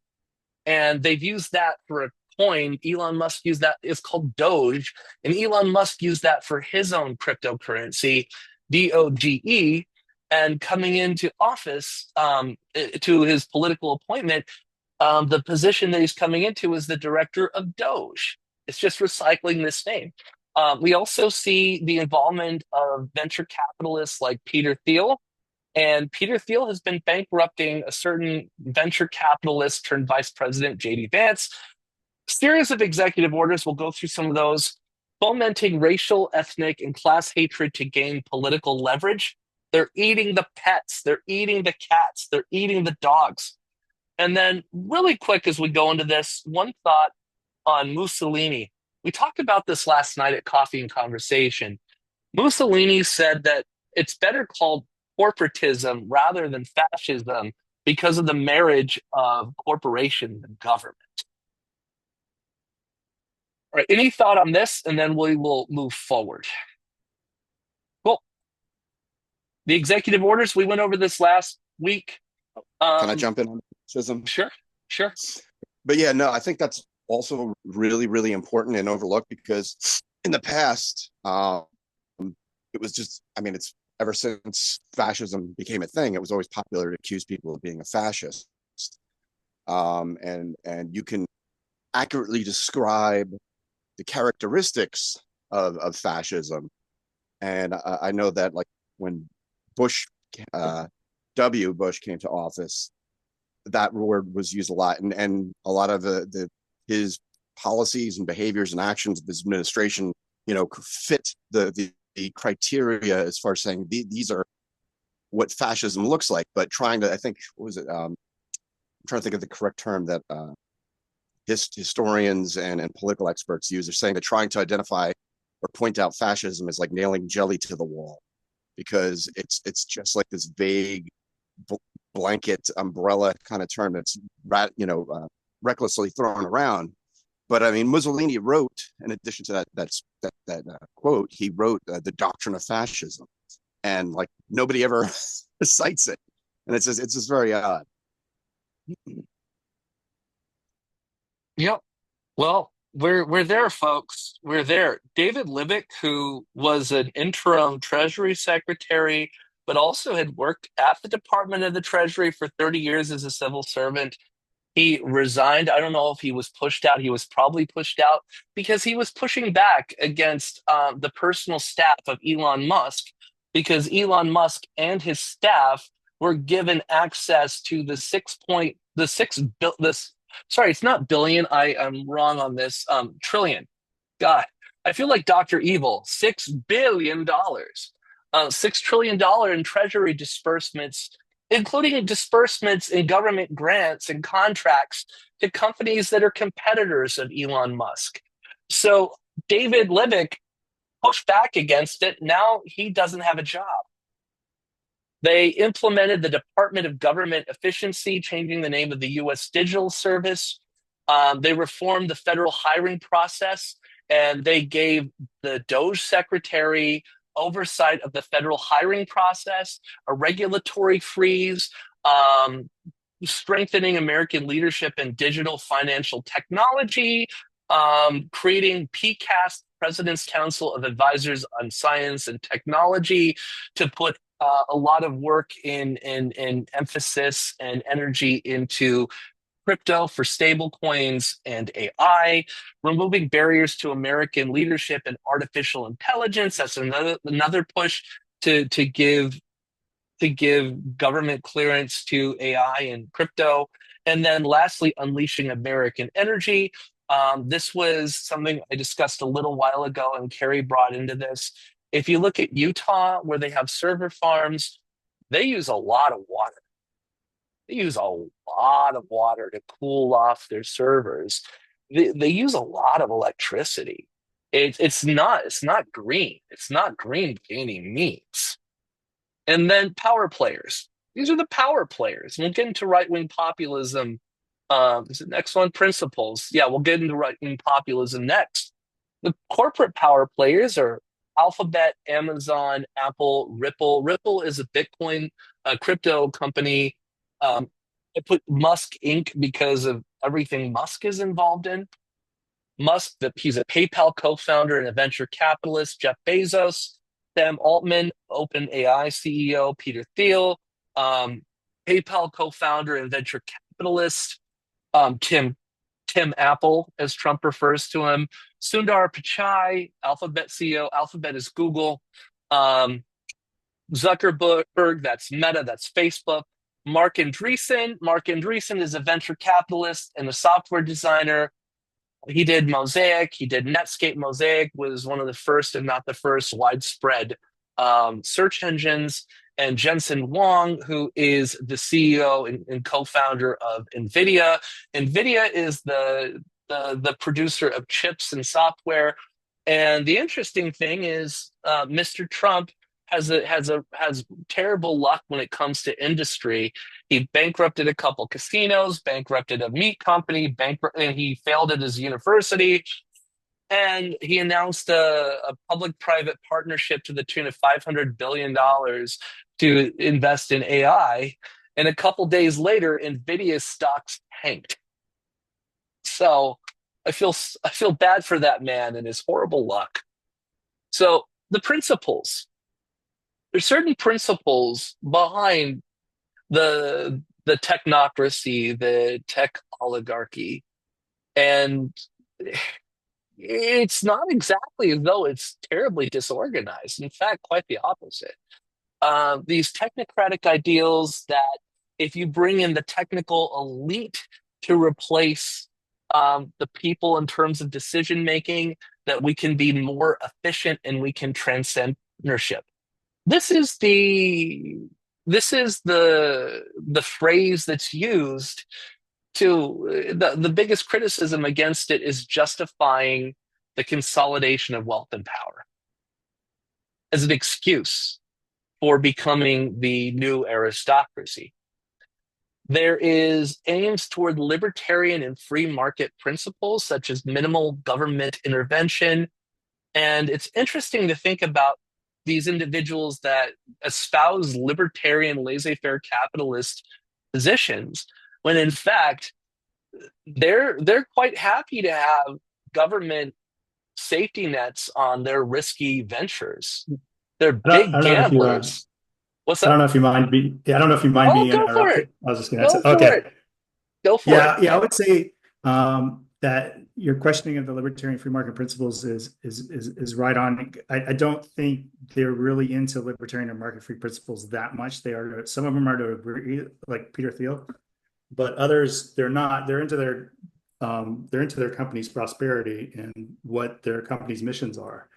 and they've used that for a coin. Elon Musk used that. It's called Doge, and Elon Musk used that for his own cryptocurrency, DOGE. And coming into office, to his political appointment, the position that he's coming into is the director of Doge. It's just recycling this name. We also see the involvement of venture capitalists like Peter Thiel. And Peter Thiel has been bankrupting a certain venture capitalist turned vice president, J.D. Vance. Series of executive orders, we'll go through some of those, fomenting racial, ethnic, and class hatred to gain political leverage. They're eating the pets. They're eating the cats. They're eating the dogs. And then really quick as we go into this, one thought on Mussolini. We talked about this last night at Coffee and Conversation. Mussolini said that it's better called corporatism rather than fascism because of the marriage of corporation and government. All right, any thought on this, and then we will move forward. Cool. The executive orders, we went over this last week. Can I jump in on fascism? Sure, sure. But yeah, no, I think that's also really, really important and overlooked, because in the past, it was just, I mean, it's ever since fascism became a thing, it was always popular to accuse people of being a fascist. And you can accurately describe the characteristics of fascism. And I know that, like, when Bush, Bush came to office, that word was used a lot, and a lot of his policies and behaviors and actions of his administration, fit the criteria as far as saying these are what fascism looks like. But trying to, I think, what was it? I'm trying to think of the correct term that historians and political experts use. They're saying that trying to identify or point out fascism is like nailing jelly to the wall, because it's just like this vague blanket umbrella kind of term that's recklessly thrown around. But I mean, Mussolini wrote, in addition to that quote, he wrote the Doctrine of Fascism, and like nobody ever cites it, and it's just very odd. Yep. Well, we're there, folks. We're there. David Libbik, who was an interim Treasury Secretary, but also had worked at the Department of the Treasury for 30 years as a civil servant. He resigned. I don't know if he was pushed out. He was probably pushed out because he was pushing back against the personal staff of Elon Musk, because Elon Musk and his staff were given access to the sorry, it's not billion. I am wrong on this. Trillion. God, I feel like Dr. Evil. $6 billion. $6 trillion in treasury disbursements, including disbursements in government grants and contracts to companies that are competitors of Elon Musk. So David Libbik pushed back against it. Now he doesn't have a job. They implemented the Department of Government Efficiency, changing the name of the U.S. Digital Service. They reformed the federal hiring process, and they gave the DOJ secretary oversight of the federal hiring process, a regulatory freeze, strengthening American leadership in digital financial technology, creating PCAST, President's Council of Advisors on Science and Technology, to put a lot of work in emphasis and energy into crypto for stable coins and AI, removing barriers to American leadership in artificial intelligence. That's another push to give government clearance to AI and crypto. And then lastly, unleashing American energy. This was something I discussed a little while ago, and Carrie brought into this. If you look at Utah, where they have server farms, they use a lot of water. They use a lot of water to cool off their servers. They use a lot of electricity. It's not green. It's not green by any means. And then power players. These are the power players. We'll get into right-wing populism. Is it next one? Principles. Yeah, we'll get into right-wing populism next. The corporate power players are Alphabet, Amazon, Apple, Ripple. Ripple is a Bitcoin crypto company. I put Musk Inc. because of everything Musk is involved in. Musk, he's a PayPal co-founder and a venture capitalist. Jeff Bezos, Sam Altman, OpenAI CEO, Peter Thiel, PayPal co-founder and venture capitalist, Tim Apple, as Trump refers to him, Sundar Pichai, Alphabet CEO. Alphabet is Google. Zuckerberg, that's Meta, that's Facebook. Mark Andreessen is a venture capitalist and a software designer. He did Mosaic. He did Netscape. Mosaic was one of the first, if not the first, widespread search engines. And Jensen Huang, who is the CEO and co-founder of NVIDIA. NVIDIA is the producer of chips and software. And the interesting thing is, Mr. Trump has terrible luck when it comes to industry. He bankrupted a couple casinos, bankrupted a meat company, and he failed at his university. And he announced a public-private partnership to the tune of $500 billion to invest in AI. And a couple days later, Nvidia's stocks tanked. So I feel bad for that man and his horrible luck. So the principles, there's certain principles behind the technocracy, the tech oligarchy, and it's not exactly as though it's terribly disorganized. In fact, quite the opposite. These technocratic ideals that if you bring in the technical elite to replace the people in terms of decision making, that we can be more efficient and we can transcend ownership. This is the phrase that's used to the biggest criticism against it is justifying the consolidation of wealth and power as an excuse for becoming the new aristocracy. There is aims toward libertarian and free market principles such as minimal government intervention. And it's interesting to think about these individuals that espouse libertarian laissez-faire capitalist positions when in fact they're quite happy to have government safety nets on their risky ventures. They're big I don't know if you gamblers. What's I up? don't know if you mind being yeah, I don't know if you mind Oh, being go for it. interrupted. I was just gonna say Go for okay. it. Go for it. Yeah, I would say that your questioning of the libertarian free market principles is right on. I don't think they're really into libertarian and market free principles that much. They are some of them are to agree, like Peter Thiel, but others they're not. They're into their company's prosperity and what their company's missions are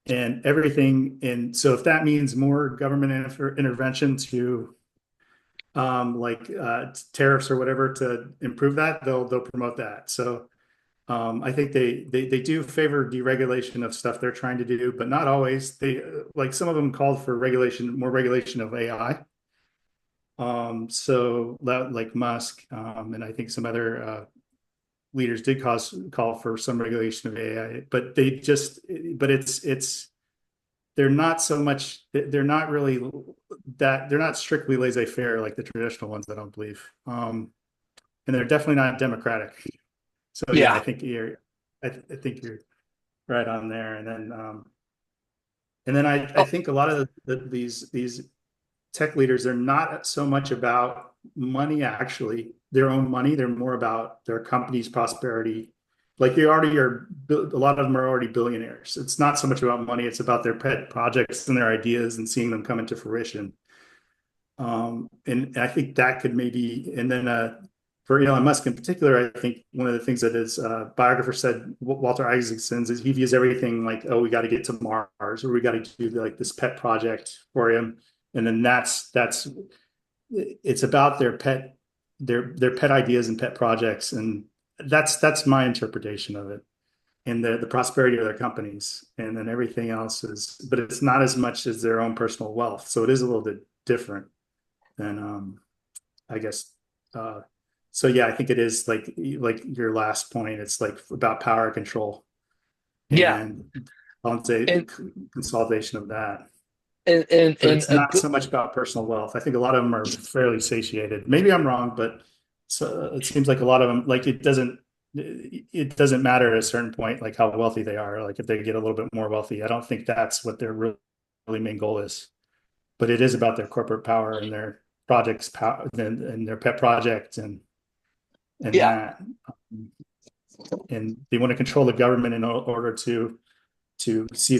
and everything. And so if that means more government intervention to tariffs or whatever to improve that, they'll promote that. So I think they do favor deregulation of stuff they're trying to do, but not always. They like some of them called for more regulation of AI. So that like Musk and I think some other leaders did call for some regulation of AI, but it's they're not so much they're not really that they're not strictly laissez-faire like the traditional ones, I don't believe. And they're definitely not democratic. So yeah, Yeah. I think you're right on there. And then I think a lot of these tech leaders, they're not so much about money, actually, their own money. They're more about their company's prosperity. Like they already are, a lot of them are already billionaires. It's not so much about money. It's about their pet projects and their ideas and seeing them come into fruition. And I think that could maybe, and then for Elon Musk in particular, I think one of the things that his biographer said, Walter Isaacson, is he views everything like, oh, we got to get to Mars or we got to do like this pet project for him. And then it's about their pet ideas and pet projects. And that's my interpretation of it and the prosperity of their companies. And then everything else but it's not as much as their own personal wealth. So it is a little bit different than, I guess, so yeah, I think it is like your last point. It's like about power control Yeah. and I'll say And consolidation of that. and But and it's a not good so much about personal wealth. I think a lot of them are fairly satiated. Maybe I'm wrong, but so it seems like a lot of them, like it doesn't matter at a certain point, like how wealthy they are. Like if they get a little bit more wealthy, I don't think that's what their really main goal is. But it is about their corporate power and their projects, and their pet project and yeah. that. And they want to control the government in order to see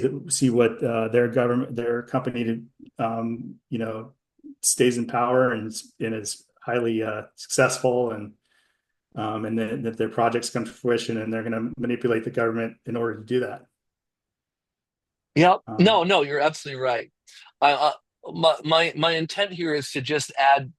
what their company stays in power and is highly successful and then that their projects come to fruition and they're going to manipulate the government in order to do that. Yep. Um, No, you're absolutely right. I, my intent here is to just add,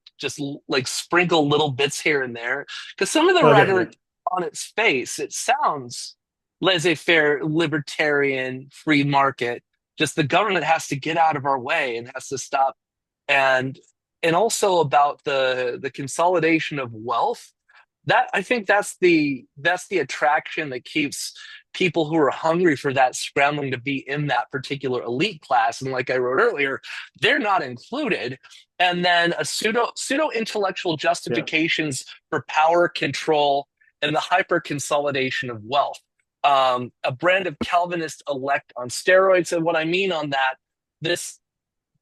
like sprinkle little bits here and there, because some of the oh yeah, rhetoric on its face, it sounds laissez-faire, libertarian, free market. Just the government has to get out of our way and has to stop. And also about the consolidation of wealth. that I think that's the attraction that keeps people who are hungry for that scrambling to be in that particular elite class. And like I wrote earlier, they're not included. And then a pseudo intellectual Yeah. justifications for power control and the hyper consolidation of wealth. A brand of Calvinist elect on steroids. And what I mean on that, this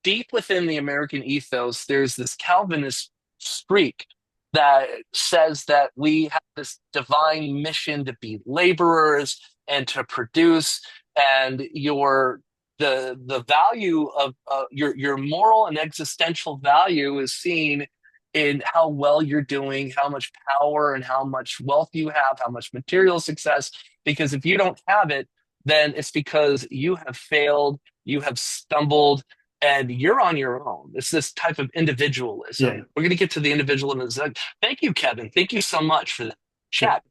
deep within the American ethos, there's this Calvinist streak that says that we have this divine mission to be laborers and to produce, and the value of your moral and existential value is seen in how well you're doing, how much power and how much wealth you have, how much material success. Because if you don't have it, then it's because you have failed, you have stumbled, and you're on your own. It's this type of individualism. Yeah. We're going to get to the individualism. Thank you, Kevin. Thank you so much for that Yeah. chat.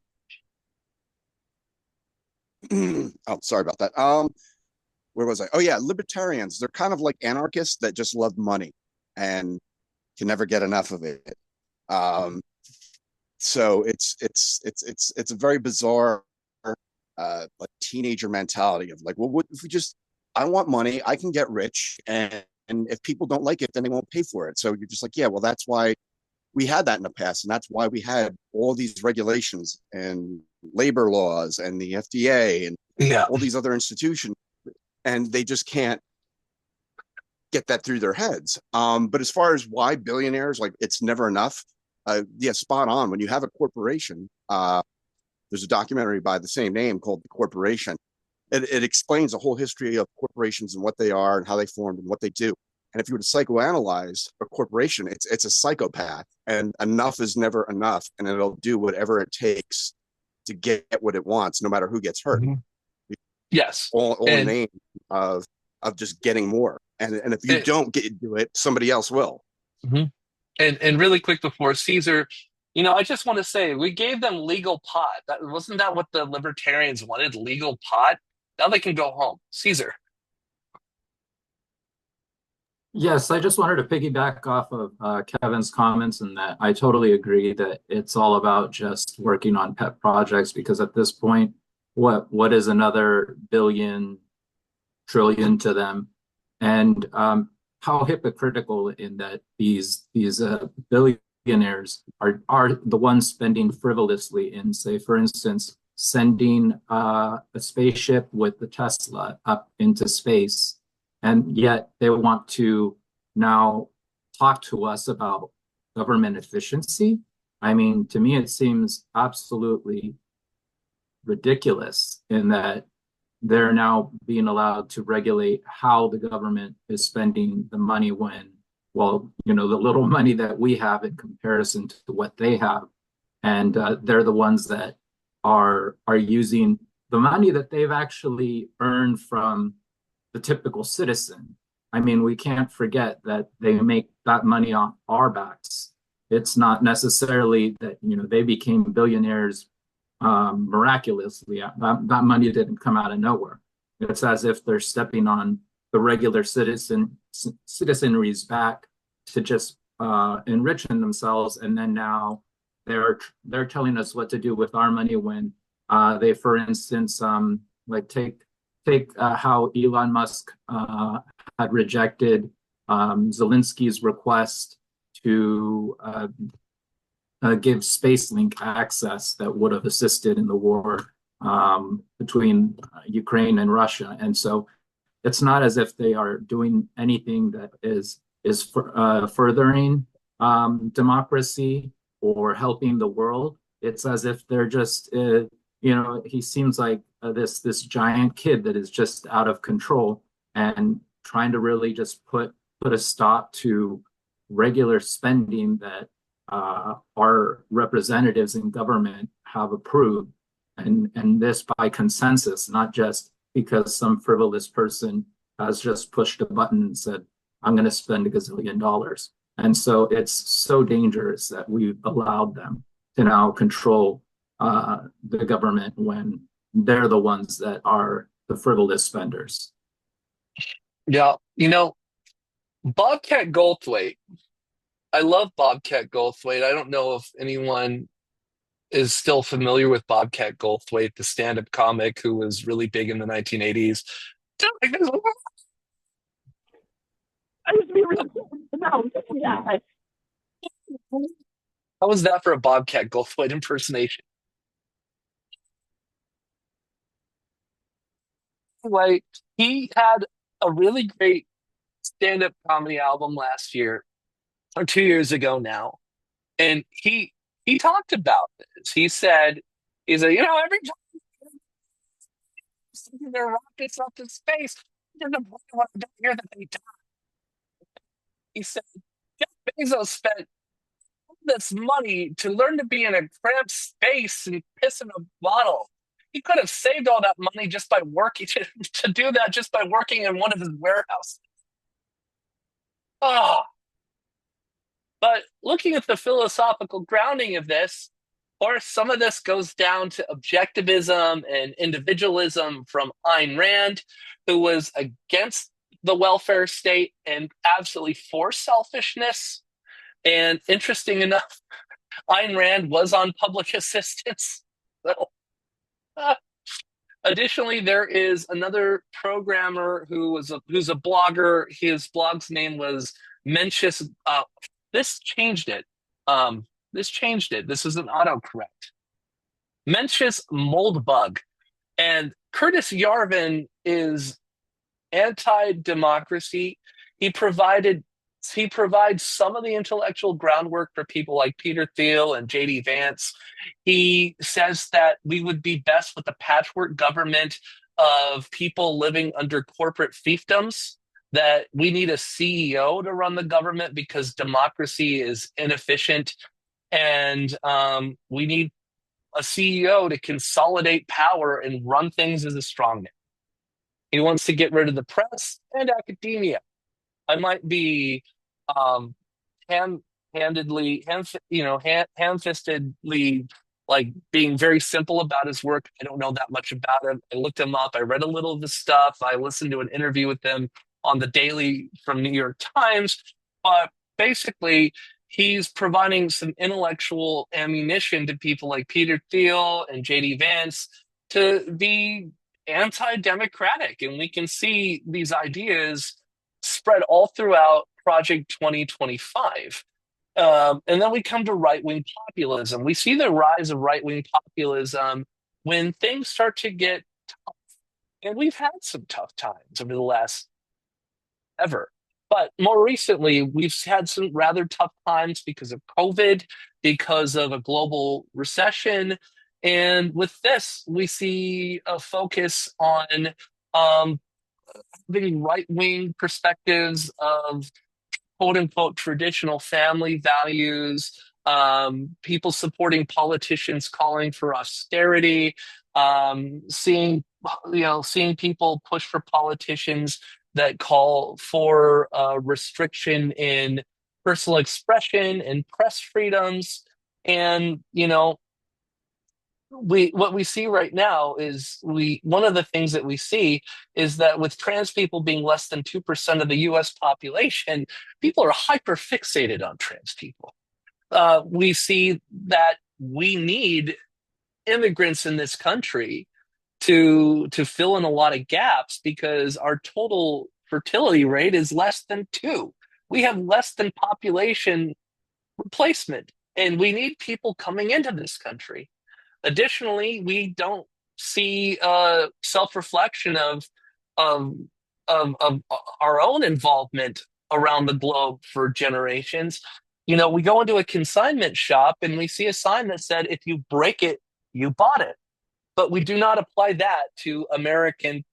Oh, sorry about that. Where was I? Oh yeah, libertarians. They're kind of like anarchists that just love money and can never get enough of it. So it's a very bizarre like teenager mentality of like, well, what if we just, I want money, I can get rich, and if people don't like it, then they won't pay for it. So you're just like, yeah, well, that's why we had that in the past, and that's why we had all these regulations and labor laws and the FDA and Yeah. all these other institutions, and they just can't get that through their heads. But as far as why billionaires, like it's never enough. Yeah, spot on. When you have a corporation, there's a documentary by the same name called The Corporation. It explains the whole history of corporations and what they are and how they formed and what they do. And if you were to psychoanalyze a corporation, it's a psychopath, and enough is never enough, and it'll do whatever it takes to get what it wants, no matter who gets hurt. Mm-hmm. Yes. All in the name of just getting more. And if you don't do it, somebody else will. Mm-hmm. And really quick before Caesar, I just want to say we gave them legal pot. Wasn't that what the libertarians wanted? Legal pot. Now they can go home. Caesar. Yes, I just wanted to piggyback off of Kevin's comments, and that I totally agree that it's all about just working on pet projects, because at this point, what is another billion, trillion to them? And how hypocritical in that these billionaires are the ones spending frivolously in, say, for instance, sending a spaceship with the Tesla up into space. And yet they want to now talk to us about government efficiency. I mean, to me, it seems absolutely ridiculous in that they're now being allowed to regulate how the government is spending the money when, well, the little money that we have in comparison to what they have. And they're the ones that are using the money that they've actually earned from the typical citizen. I mean, we can't forget that they make that money off our backs. It's not necessarily that, they became billionaires miraculously. That money didn't come out of nowhere. It's as if they're stepping on the regular citizenry's back to just enriching themselves, and then now they're telling us what to do with our money when they, for instance, like take how Elon Musk had rejected Zelensky's request to give SpaceLink access that would have assisted in the war between Ukraine and Russia. And so it's not as if they are doing anything that is furthering democracy or helping the world. It's as if they're just, he seems like this giant kid that is just out of control and trying to really just put a stop to regular spending that our representatives in government have approved, and this by consensus, not just because some frivolous person has just pushed a button and said, I'm going to spend $1 gazillion. And so it's so dangerous that we've allowed them to now control the government when they're the ones that are the frivolous spenders. Yeah, Bobcat Goldthwait. I love Bobcat Goldthwait. I don't know if anyone is still familiar with Bobcat Goldthwait, the stand-up comic who was really big in the 1980s. I used to be really cool. No, yeah. How was that for a Bobcat Goldthwait impersonation? Like, he had a really great stand-up comedy album last year or 2 years ago now, and he talked about this. He said, every time their rockets up to space, there's a point when I don't hear that they die. He said Jeff Bezos spent all this money to learn to be in a cramped space and piss in a bottle. He could have saved all that money just by working to do that just by working in one of his warehouses. Oh, but looking at the philosophical grounding of this, of course, some of this goes down to objectivism and individualism from Ayn Rand, who was against the welfare state and absolutely for selfishness. And interesting enough, Ayn Rand was on public assistance. So, uh, additionally, there is another programmer who's a blogger. His blog's name was Mencius. This changed it. This changed it. This is an autocorrect. Mencius Moldbug. And Curtis Yarvin is anti-democracy. He provided he provides some of the intellectual groundwork for people like Peter Thiel and JD Vance. He says that we would be best with a patchwork government of people living under corporate fiefdoms, that we need a CEO to run the government because democracy is inefficient, and we need a CEO to consolidate power and run things as a strongman. He wants to get rid of the press and academia. I might be um, ham-fistedly, like being very simple about his work. I don't know that much about him. I looked him up. I read a little of his stuff. I listened to an interview with him on the Daily from New York Times. But basically, he's providing some intellectual ammunition to people like Peter Thiel and JD Vance to be anti-democratic. And we can see these ideas spread all throughout Project 2025. And then we come to right-wing populism. We see the rise of right-wing populism when things start to get tough. And we've had some tough times over the last ever. But more recently, we've had some rather tough times because of COVID, because of a global recession. And with this, we see a focus on um, having right-wing perspectives of quote unquote traditional family values, people supporting politicians calling for austerity, seeing people push for politicians that call for restriction in personal expression and press freedoms. And what we see right now is one of the things that we see is that with trans people being less than 2% of the US population, people are hyper fixated on trans people. We see that we need immigrants in this country to fill in a lot of gaps because our total fertility rate is less than 2. We have less than population replacement, and we need people coming into this country. Additionally, we don't see self-reflection of our own involvement around the globe for generations. We go into a consignment shop and we see a sign that said, if you break it, you bought it. But we do not apply that to American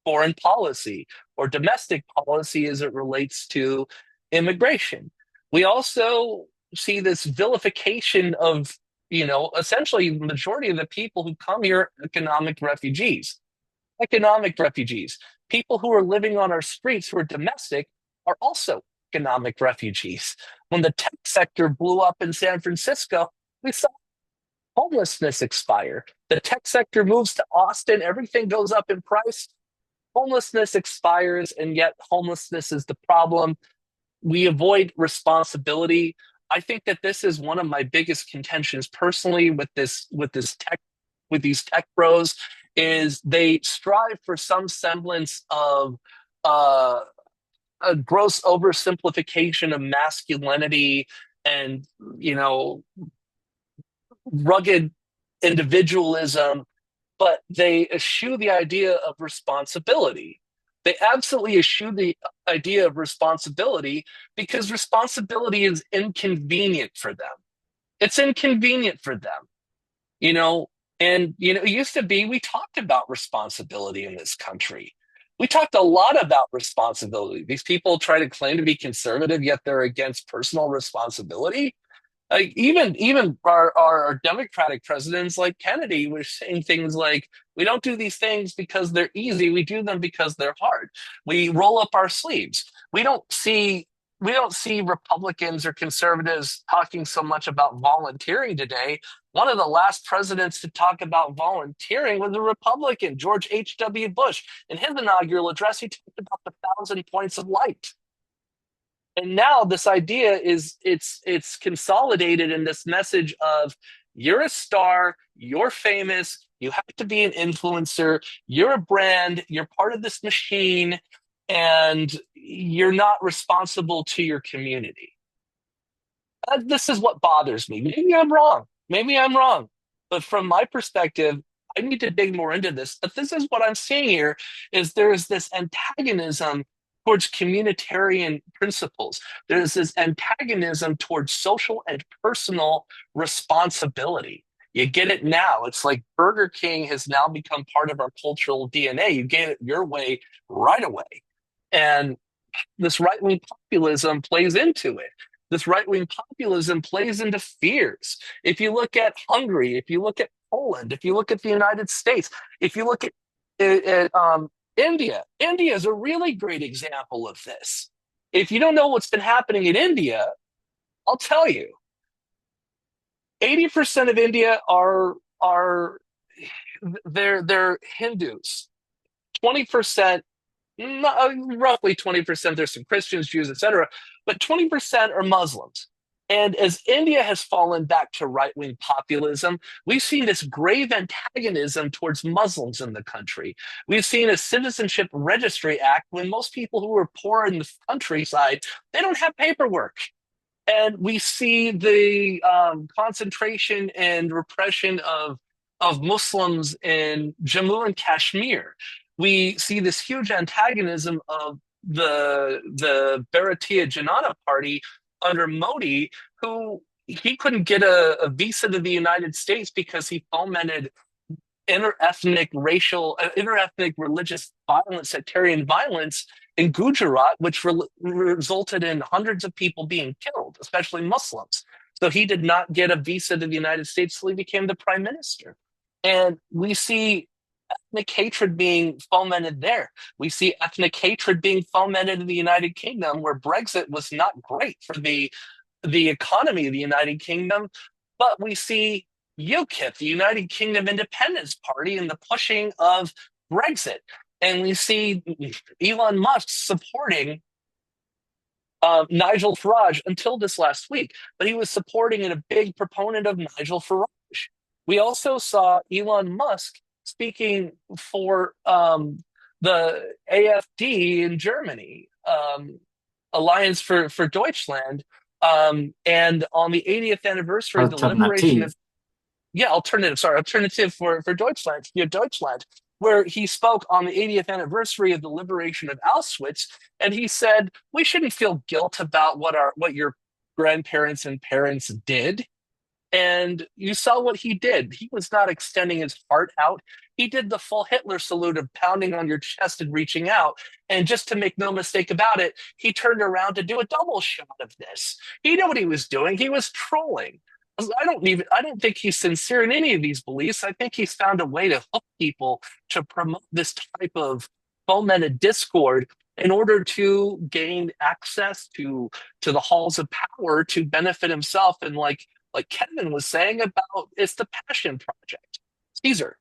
foreign policy or domestic policy as it relates to immigration. We also see this vilification of essentially the majority of the people who come here are economic refugees. Economic refugees. People who are living on our streets who are domestic are also economic refugees. When the tech sector blew up in San Francisco, we saw homelessness expire. The tech sector moves to Austin, everything goes up in price. Homelessness expires, and yet homelessness is the problem. We avoid responsibility. I think that this is one of my biggest contentions personally with these tech bros is they strive for some semblance of uh, a gross oversimplification of masculinity and you know rugged individualism, but they eschew the idea of responsibility. They absolutely eschew the idea of responsibility because responsibility is inconvenient for them. It's inconvenient for them, you know. And, it used to be we talked about responsibility in this country. We talked a lot about responsibility. These people try to claim to be conservative, yet they're against personal responsibility. Like even our Democratic presidents like Kennedy were saying things like, we don't do these things because they're easy, we do them because they're hard. We roll up our sleeves. We don't see Republicans or conservatives talking so much about volunteering today. One of the last presidents to talk about volunteering was a Republican, George H.W. Bush. In his inaugural address, he talked about the 1,000 points of light. And now this idea is it's consolidated in this message of you're a star, you're famous, you have to be an influencer, you're a brand, you're part of this machine, and you're not responsible to your community. This is what bothers me. Maybe I'm wrong. Maybe I'm wrong. But from my perspective, I need to dig more into this. But this is what I'm seeing here is there's this antagonism towards communitarian principles. There's this antagonism towards social and personal responsibility. You get it now. It's like Burger King has now become part of our cultural DNA. You get it your way right away. And this right wing populism plays into it. This right wing populism plays into fears. If you look at Hungary, if you look at Poland, if you look at the United States, if you look at India, India is a really great example of this. If you don't know what's been happening in India, I'll tell you. 80% of India are they're Hindus. 20%, roughly 20%, there's some Christians, Jews, etc., but 20% are Muslims. And as India has fallen back to right-wing populism, we've seen this grave antagonism towards Muslims in the country. We've seen a Citizenship Registry Act when most people who are poor in the countryside, they don't have paperwork. And we see the concentration and repression of Muslims in Jammu and Kashmir. We see this huge antagonism of the Bharatiya Janata Party under Modi, who he couldn't get a visa to the United States because he fomented interethnic religious violence, sectarian violence in Gujarat, which resulted in hundreds of people being killed, especially Muslims. So he did not get a visa to the United States till he became the prime minister. And we see ethnic hatred being fomented there. We see ethnic hatred being fomented in the United Kingdom, where Brexit was not great for the economy of the United Kingdom. But we see UKIP, the United Kingdom Independence Party, and the pushing of Brexit. And we see Elon Musk supporting Nigel Farage until this last week, but he was supporting and a big proponent of Nigel Farage. We also saw Elon Musk speaking for the AfD in Germany, Alliance for Deutschland, and on the 80th anniversary of the liberation of Alternative for Deutschland, für Deutschland, where he spoke on the 80th anniversary of the liberation of Auschwitz, and he said we shouldn't feel guilt about what your grandparents and parents did. And you saw what he did. He was not extending his heart out. He did the full Hitler salute of pounding on your chest and reaching out. And just to make no mistake about it, he turned around to do a double shot of this. He knew what he was doing. He was trolling. I don't think he's sincere in any of these beliefs. I think he's found a way to hook people to promote this type of fomented discord in order to gain access to the halls of power to benefit himself. And like Kevin was saying about, it's the passion project. Caesar.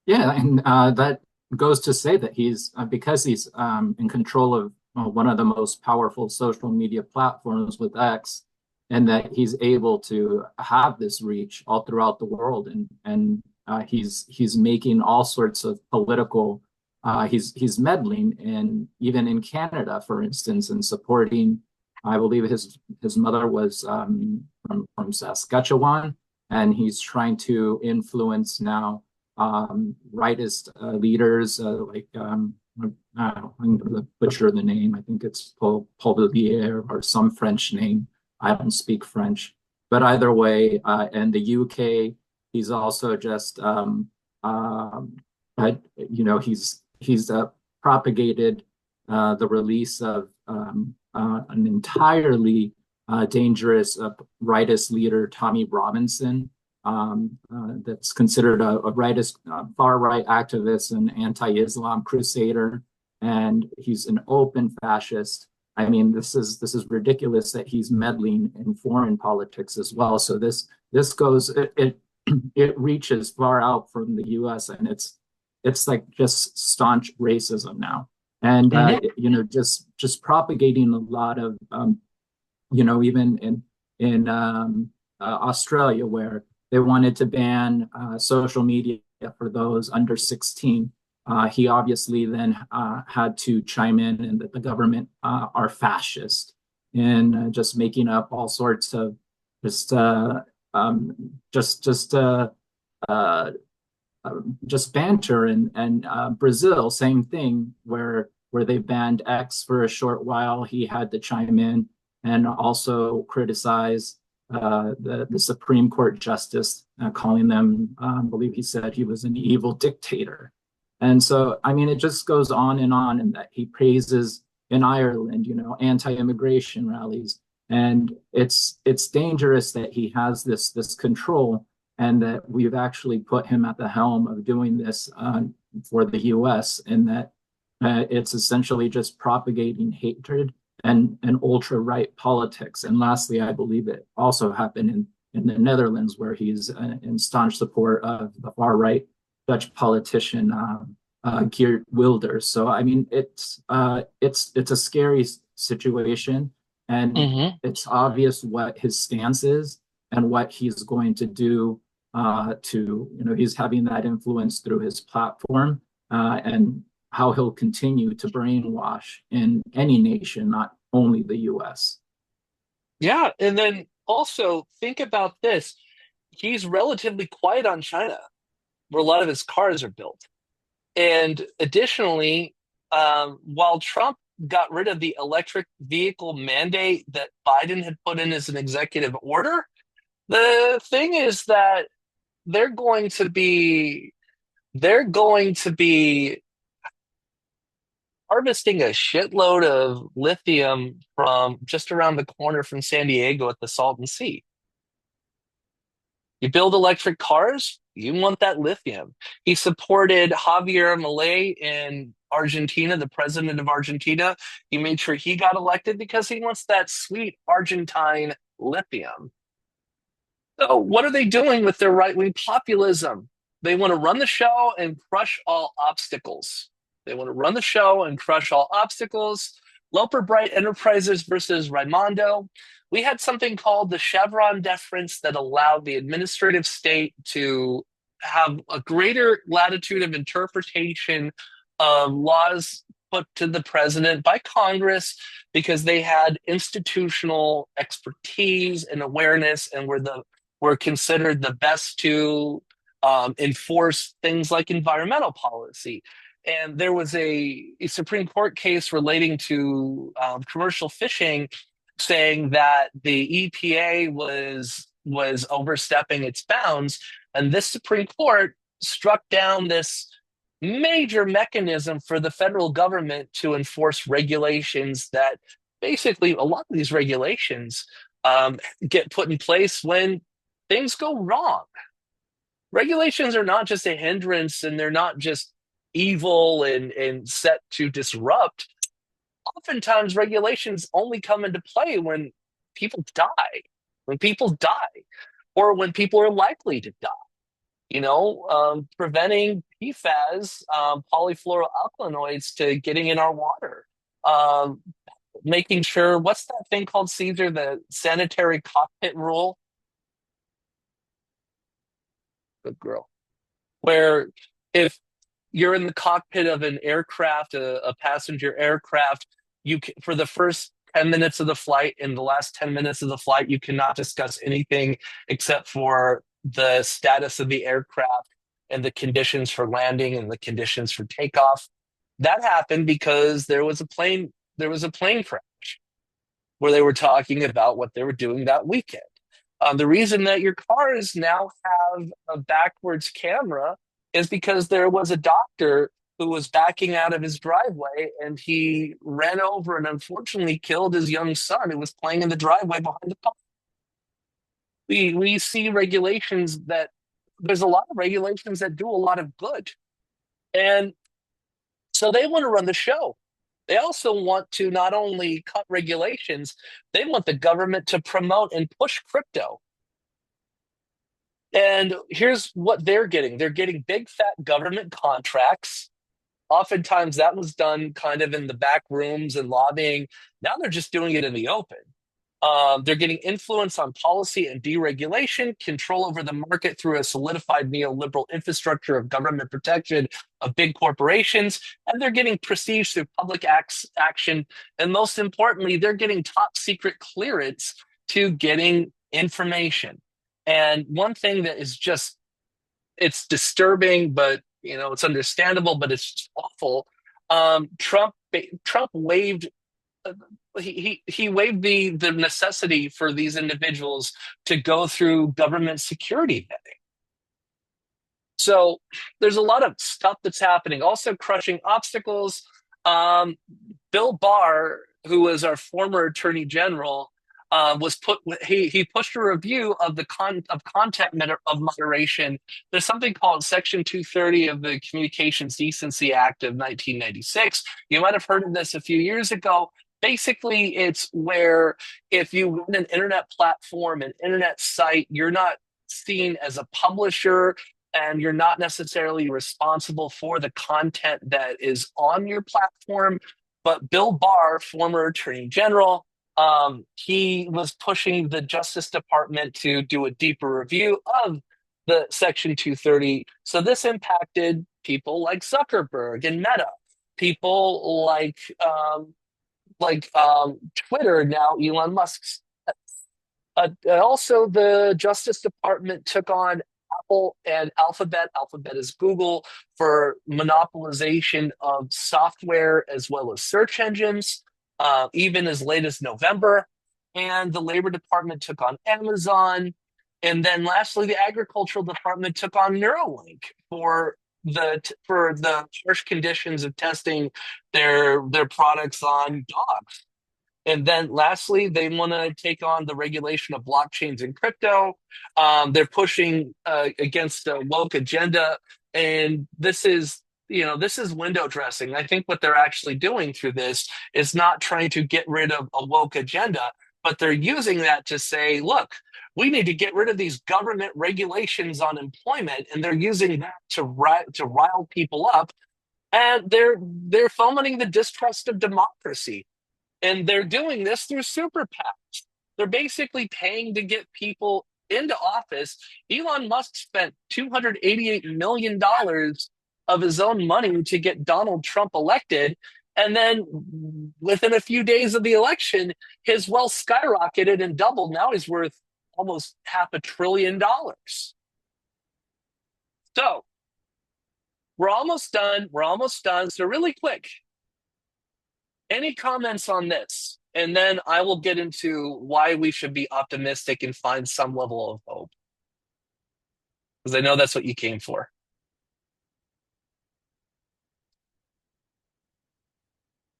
Yeah, and that goes to say that he's because he's in control of one of the most powerful social media platforms with X. and that he's able to have this reach all throughout the world, and he's making all sorts of political. He's meddling in even in Canada, for instance, and supporting. I believe his mother was from Saskatchewan, and he's trying to influence now rightist leaders like I don't know, I'm going to butcher the name. I think it's Paul Villiers or some French name. I don't speak French, but either way, in the UK, he's also just he's propagated the release of an entirely dangerous rightist leader, Tommy Robinson, that's considered a rightist, far right activist and anti-Islam crusader, and he's an open fascist. I mean, this is ridiculous that he's meddling in foreign politics as well. So this goes it reaches far out from the U.S. and it's like just staunch racism now, and just propagating a lot of even in Australia, where they wanted to ban social media for those under 16. He obviously then had to chime in and that the government are fascist and just making up all sorts of just just banter, and Brazil, same thing, where they banned X for a short while. He had to chime in and also criticize the Supreme Court justice, calling them, I believe he said he was an evil dictator. And so, I mean, it just goes on, and that he praises in Ireland, anti-immigration rallies. And it's dangerous that he has this control, and that we've actually put him at the helm of doing this for the U.S., and that it's essentially just propagating hatred and ultra right politics. And lastly, I believe it also happened in the Netherlands, where he's in staunch support of the far right Dutch politician Geert Wilders. So I mean, it's a scary situation, and it's obvious what his stance is and what he's going to do. He's having that influence through his platform, and how he'll continue to brainwash in any nation, not only the U.S. Yeah, and then also think about this. He's relatively quiet on China, where a lot of his cars are built. And additionally, while Trump got rid of the electric vehicle mandate that Biden had put in as an executive order, the thing is that they're going to be harvesting a shitload of lithium from just around the corner from San Diego at the Salton Sea. You build electric cars, you want that lithium. He supported Javier Milei in Argentina, the president of Argentina. He made sure he got elected because he wants that sweet Argentine lithium. So, what are they doing with their right wing populism? They want to run the show and crush all obstacles. They want to run the show and crush all obstacles. Loper Bright Enterprises versus Raimondo. We had something called the Chevron deference that allowed the administrative state to have a greater latitude of interpretation of laws put to the president by Congress because they had institutional expertise and awareness and were considered the best to enforce things like environmental policy. And there was a Supreme Court case relating to commercial fishing, saying that the EPA was overstepping its bounds, and this Supreme Court struck down this major mechanism for the federal government to enforce regulations that basically a lot of these regulations get put in place when things go wrong. Regulations are not just a hindrance, and they're not just evil and set to disrupt. Oftentimes regulations only come into play when people die, or when people are likely to die. Preventing PFAS, polyfluoroalkyl to getting in our water, making sure, what's that thing called, Caesar? The sanitary cockpit rule? Good girl. Where if you're in the cockpit of an aircraft, a passenger aircraft, for the first 10 minutes of the flight, in the last 10 minutes of the flight, you cannot discuss anything except for the status of the aircraft and the conditions for landing and the conditions for takeoff. That happened because there was a plane crash where they were talking about what they were doing that weekend. The reason that your cars now have a backwards camera is because there was a doctor who was backing out of his driveway and he ran over and unfortunately killed his young son who was playing in the driveway behind the car. We see regulations that there's a lot of regulations that do a lot of good. And so they want to run the show. They also want to not only cut regulations, they want the government to promote and push crypto. And here's what they're getting. They're getting big, fat government contracts. Oftentimes that was done kind of in the back rooms and lobbying. Now they're just doing it in the open. They're getting influence on policy and deregulation, control over the market through a solidified neoliberal infrastructure of government protection of big corporations, and they're getting prestige through public action. And most importantly, they're getting top secret clearance to getting information. And one thing that is just, it's disturbing, but it's understandable, but it's just awful. Trump waived he waived the necessity for these individuals to go through government security vetting. So there's a lot of stuff that's happening. Also crushing obstacles. Bill Barr, who was our former attorney general, he pushed a review of the content of moderation. There's something called Section 230 of the Communications Decency Act of 1996. You might have heard of this a few years ago. Basically, it's where if you run an internet platform, an internet site, you're not seen as a publisher and you're not necessarily responsible for the content that is on your platform. But Bill Barr, former attorney general, he was pushing the Justice Department to do a deeper review of the Section 230. So this impacted people like Zuckerberg and Meta, people like Twitter, now Elon Musk's. Also, the Justice Department took on Apple and Alphabet. Alphabet is Google, for monopolization of software as well as search engines, even as late as November. And the Labor Department took on Amazon. And then lastly, the Agricultural Department took on Neuralink for the harsh conditions of testing their products on dogs. And then lastly, they want to take on the regulation of blockchains and crypto. They're pushing against a woke agenda. And this is window dressing. I think what they're actually doing through this is not trying to get rid of a woke agenda, but they're using that to say, look, we need to get rid of these government regulations on employment, and they're using that to rile people up, and they're fomenting the distrust of democracy, and they're doing this through super PACs. They're basically paying to get people into office. Elon Musk spent $288 million of his own money to get Donald Trump elected. And then within a few days of the election, his wealth skyrocketed and doubled. Now he's worth almost $500 billion. So we're almost done. So really quick, any comments on this? And then I will get into why we should be optimistic and find some level of hope, because I know that's what you came for.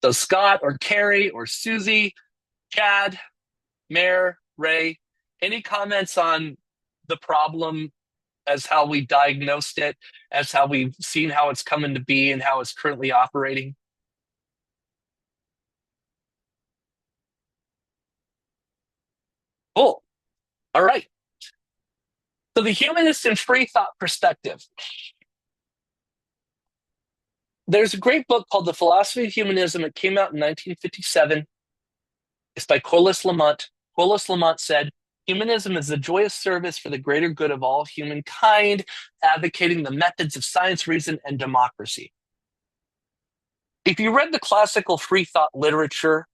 So Scott or Carrie or Susie, Chad, Mayor, Ray, any comments on the problem as how we diagnosed it, as how we've seen how it's coming to be and how it's currently operating? Cool. All right. So the humanist and free thought perspective. There's a great book called The Philosophy of Humanism. It came out in 1957. It's by Corliss Lamont. Corliss Lamont said, humanism is the joyous service for the greater good of all humankind, advocating the methods of science, reason, and democracy. If you read the classical free thought literature,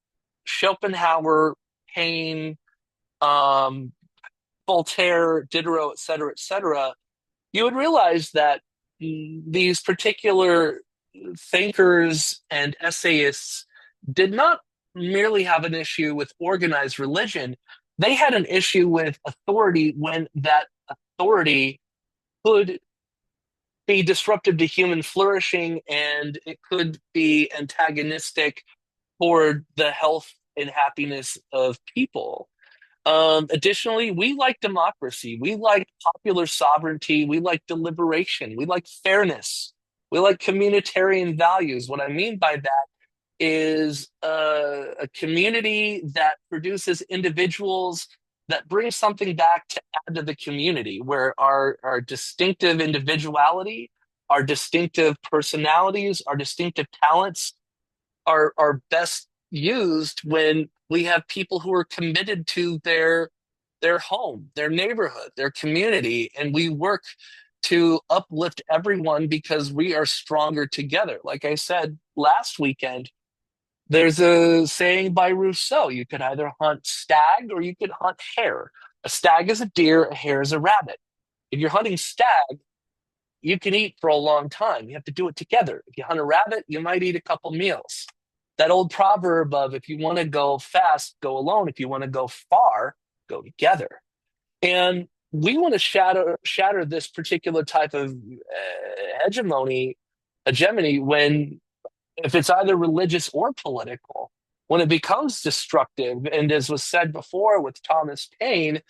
Schopenhauer, Paine, Voltaire, Diderot, et cetera, you would realize that these particular thinkers and essayists did not merely have an issue with organized religion. They had an issue with authority when that authority could be disruptive to human flourishing and it could be antagonistic toward the health and happiness of people. Additionally, we like democracy. We like popular sovereignty. We like deliberation. We like fairness. We like communitarian values. What I mean by that is a community that produces individuals that bring something back to add to the community, where our distinctive individuality, our distinctive personalities, our distinctive talents are best used when we have people who are committed to their home, their neighborhood, their community, and we work to uplift everyone because we are stronger together. Like I said last weekend, there's a saying by Rousseau, you could either hunt stag or you could hunt hare. A stag is a deer, a hare is a rabbit. If you're hunting stag, you can eat for a long time. You have to do it together. If you hunt a rabbit, you might eat a couple meals. That old proverb of if you want to go fast, go alone. If you want to go far, go together. And we want to shatter this particular type of hegemony when if it's either religious or political, when it becomes destructive, and as was said before with Thomas Paine,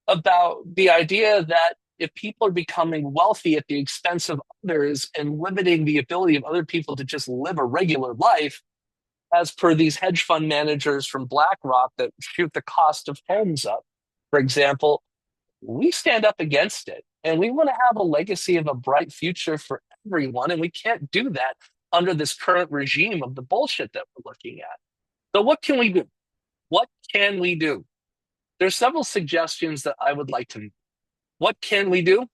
about the idea that if people are becoming wealthy at the expense of others and limiting the ability of other people to just live a regular life, as per these hedge fund managers from BlackRock that shoot the cost of homes up, for example, we stand up against it. And we want to have a legacy of a bright future for everyone. And we can't do that under this current regime of the bullshit that we're looking at. So what can we do? What can we do? There's several suggestions that I would like to make. What can we do?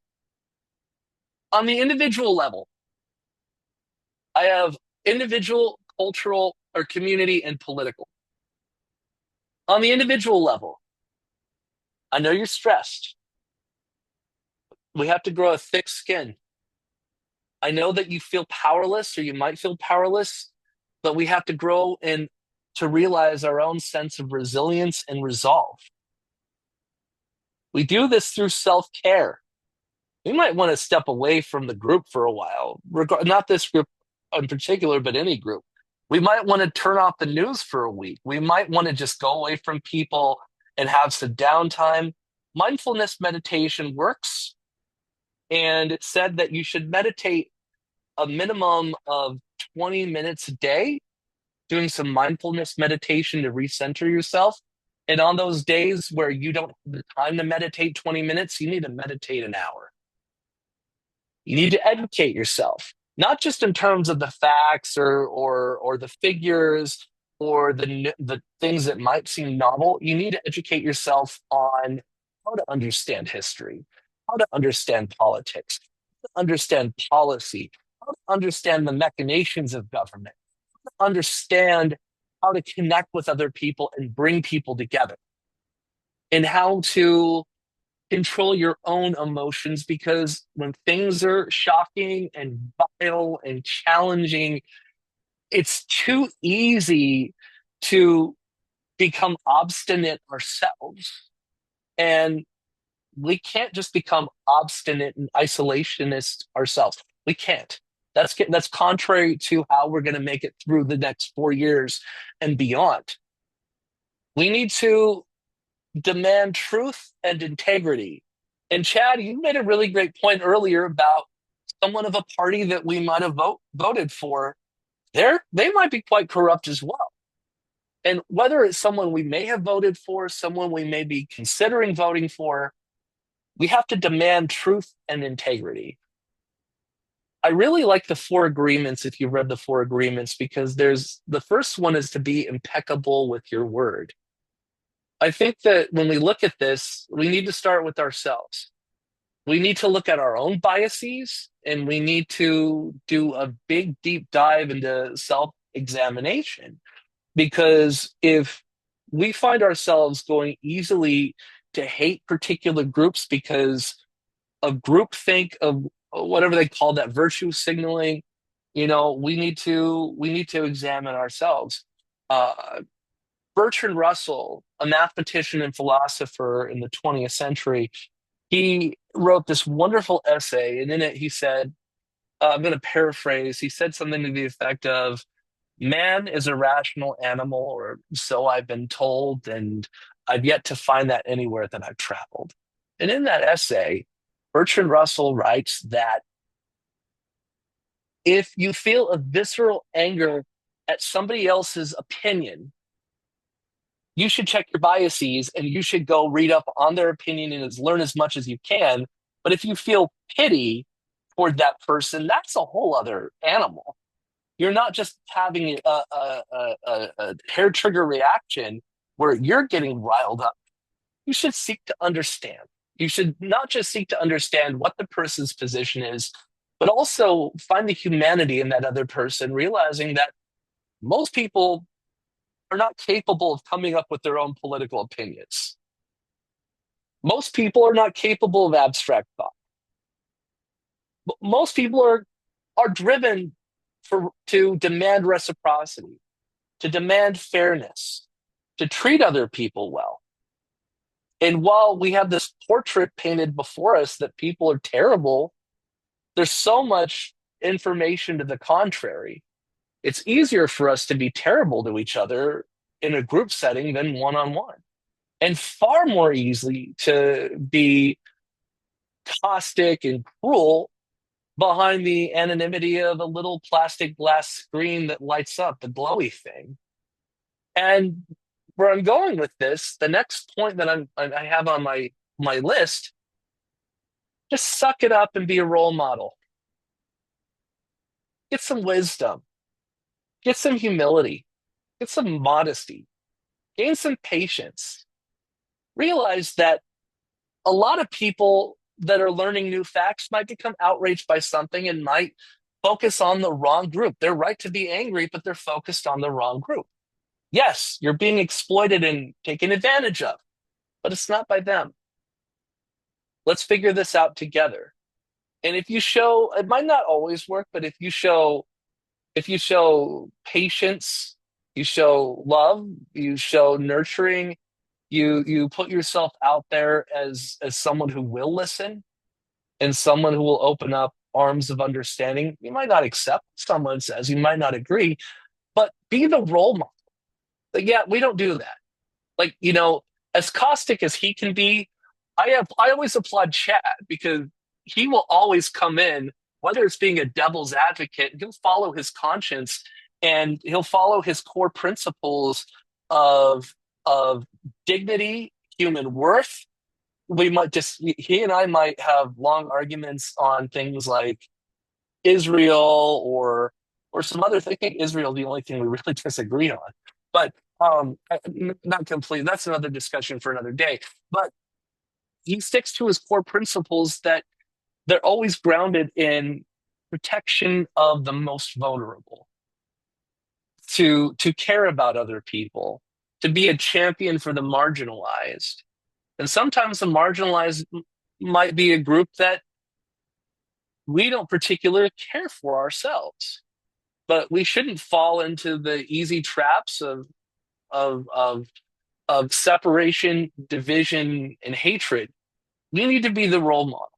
On the individual level, I have individual, cultural, or community, and political. On the individual level, I know you're stressed. We have to grow a thick skin. I know that you feel powerless or you might feel powerless, but we have to grow and to realize our own sense of resilience and resolve. We do this through self-care. We might want to step away from the group for a while, not this group in particular, but any group. We might want to turn off the news for a week. We might want to just go away from people and have some downtime. Mindfulness meditation works. And it said that you should meditate a minimum of 20 minutes a day, doing some mindfulness meditation to recenter yourself. And on those days where you don't have the time to meditate 20 minutes, you need to meditate an hour. You need to educate yourself, not just in terms of the facts or the figures or the things that might seem novel. You need to educate yourself on how to understand history, how to understand politics, how to understand policy, how to understand the machinations of government, how to understand how to connect with other people and bring people together, and how to control your own emotions, because when things are shocking and vile and challenging, it's too easy to become obstinate ourselves. And we can't just become obstinate and isolationist ourselves. We can't. That's contrary to how we're going to make it through the next 4 years and beyond. We need to demand truth and integrity. And Chad, you made a really great point earlier about someone of a party that we might have voted for. They might be quite corrupt as well. And whether it's someone we may have voted for, someone we may be considering voting for, we have to demand truth and integrity. I really like the 4 agreements, if you've read the 4 agreements, because the first one is to be impeccable with your word. I think that when we look at this, we need to start with ourselves. We need to look at our own biases, and we need to do a big deep dive into self-examination. Because if we find ourselves going easily to hate particular groups because of groupthink, of whatever they call that, virtue signaling, we need to examine ourselves. Uh, Bertrand Russell, a mathematician and philosopher in the 20th century, he wrote this wonderful essay, and in it he said, I'm going to paraphrase, he said something to the effect of, man is a rational animal, or so I've been told, and I've yet to find that anywhere that I've traveled. And in that essay, Bertrand Russell writes that if you feel a visceral anger at somebody else's opinion, you should check your biases and you should go read up on their opinion and learn as much as you can. But if you feel pity toward that person, that's a whole other animal. You're not just having a hair trigger reaction where you're getting riled up. You should seek to understand. You should not just seek to understand what the person's position is, but also find the humanity in that other person, realizing that most people are not capable of coming up with their own political opinions. Most people are not capable of abstract thought. Most people are driven to demand reciprocity, to demand fairness, to treat other people well. And while we have this portrait painted before us that people are terrible, there's so much information to the contrary. It's easier for us to be terrible to each other in a group setting than one-on-one, and far more easily to be caustic and cruel behind the anonymity of a little plastic glass screen that lights up, the glowy thing. And where I'm going with this, the next point that I have on my list, just suck it up and be a role model. Get some wisdom, get some humility, get some modesty, gain some patience. Realize that a lot of people that are learning new facts might become outraged by something and might focus on the wrong group. They're right to be angry, but they're focused on the wrong group. Yes, you're being exploited and taken advantage of, but it's not by them. Let's figure this out together. And if you show, it might not always work, but if you show patience, you show love, you show nurturing, you put yourself out there as someone who will listen and someone who will open up arms of understanding. You might not accept what someone says, you might not agree, but be the role model. Like, yeah, we don't do that. Like, as caustic as he can be, I always applaud Chad because he will always come in, whether it's being a devil's advocate, he'll follow his conscience and he'll follow his core principles of dignity, human worth. He and I might have long arguments on things like Israel or some other thing. I think Israel is the only thing we really disagree on. But not complete. That's another discussion for another day. But he sticks to his core principles that they're always grounded in protection of the most vulnerable, to care about other people, to be a champion for the marginalized. And sometimes the marginalized might be a group that we don't particularly care for ourselves. But we shouldn't fall into the easy traps of of of separation, division, and hatred. We need to be the role model.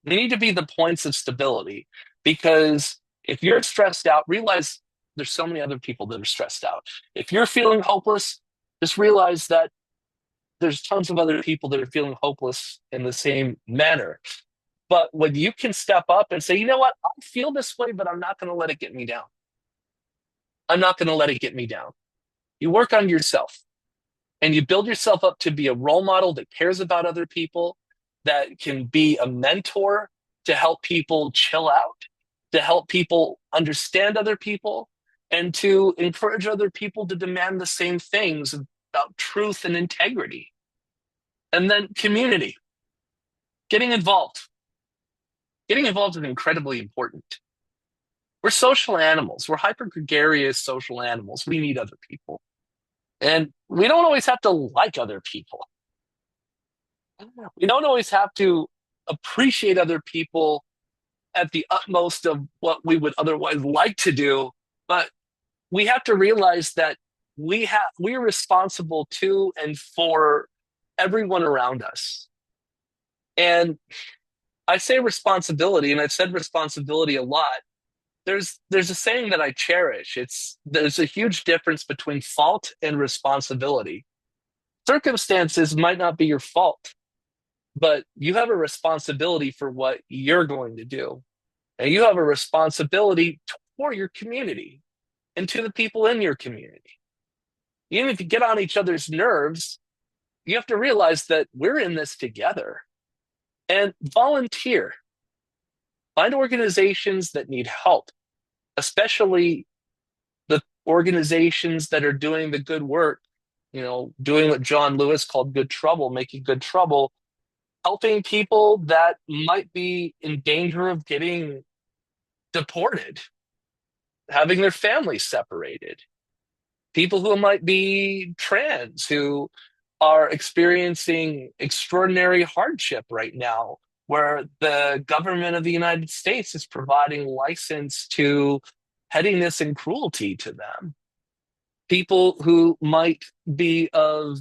We need to be the points of stability, because if you're stressed out, realize there's so many other people that are stressed out. If you're feeling hopeless, just realize that there's tons of other people that are feeling hopeless in the same manner. But when you can step up and say, you know what, I feel this way, but I'm not going to let it get me down. I'm not going to let it get me down. You work on yourself and you build yourself up to be a role model that cares about other people, that can be a mentor to help people chill out, to help people understand other people, and to encourage other people to demand the same things about truth and integrity. And then community, getting involved. Getting involved is incredibly important. We're social animals. We're hyper gregarious social animals. We need other people. And we don't always have to like other people. We don't always have to appreciate other people at the utmost of what we would otherwise like to do, but we have to realize that we're responsible to and for everyone around us. And I say responsibility, and I've said responsibility a lot. There's a saying that I cherish. There's a huge difference between fault and responsibility. Circumstances might not be your fault, but you have a responsibility for what you're going to do. And you have a responsibility for your community and to the people in your community. Even if you get on each other's nerves, you have to realize that we're in this together. And volunteer. Find organizations that need help, especially the organizations that are doing the good work, doing what John Lewis called good trouble, making good trouble, helping people that might be in danger of getting deported, having their families separated, people who might be trans, who are experiencing extraordinary hardship right now, where the government of the United States is providing license to pettiness and cruelty to them. People who might be of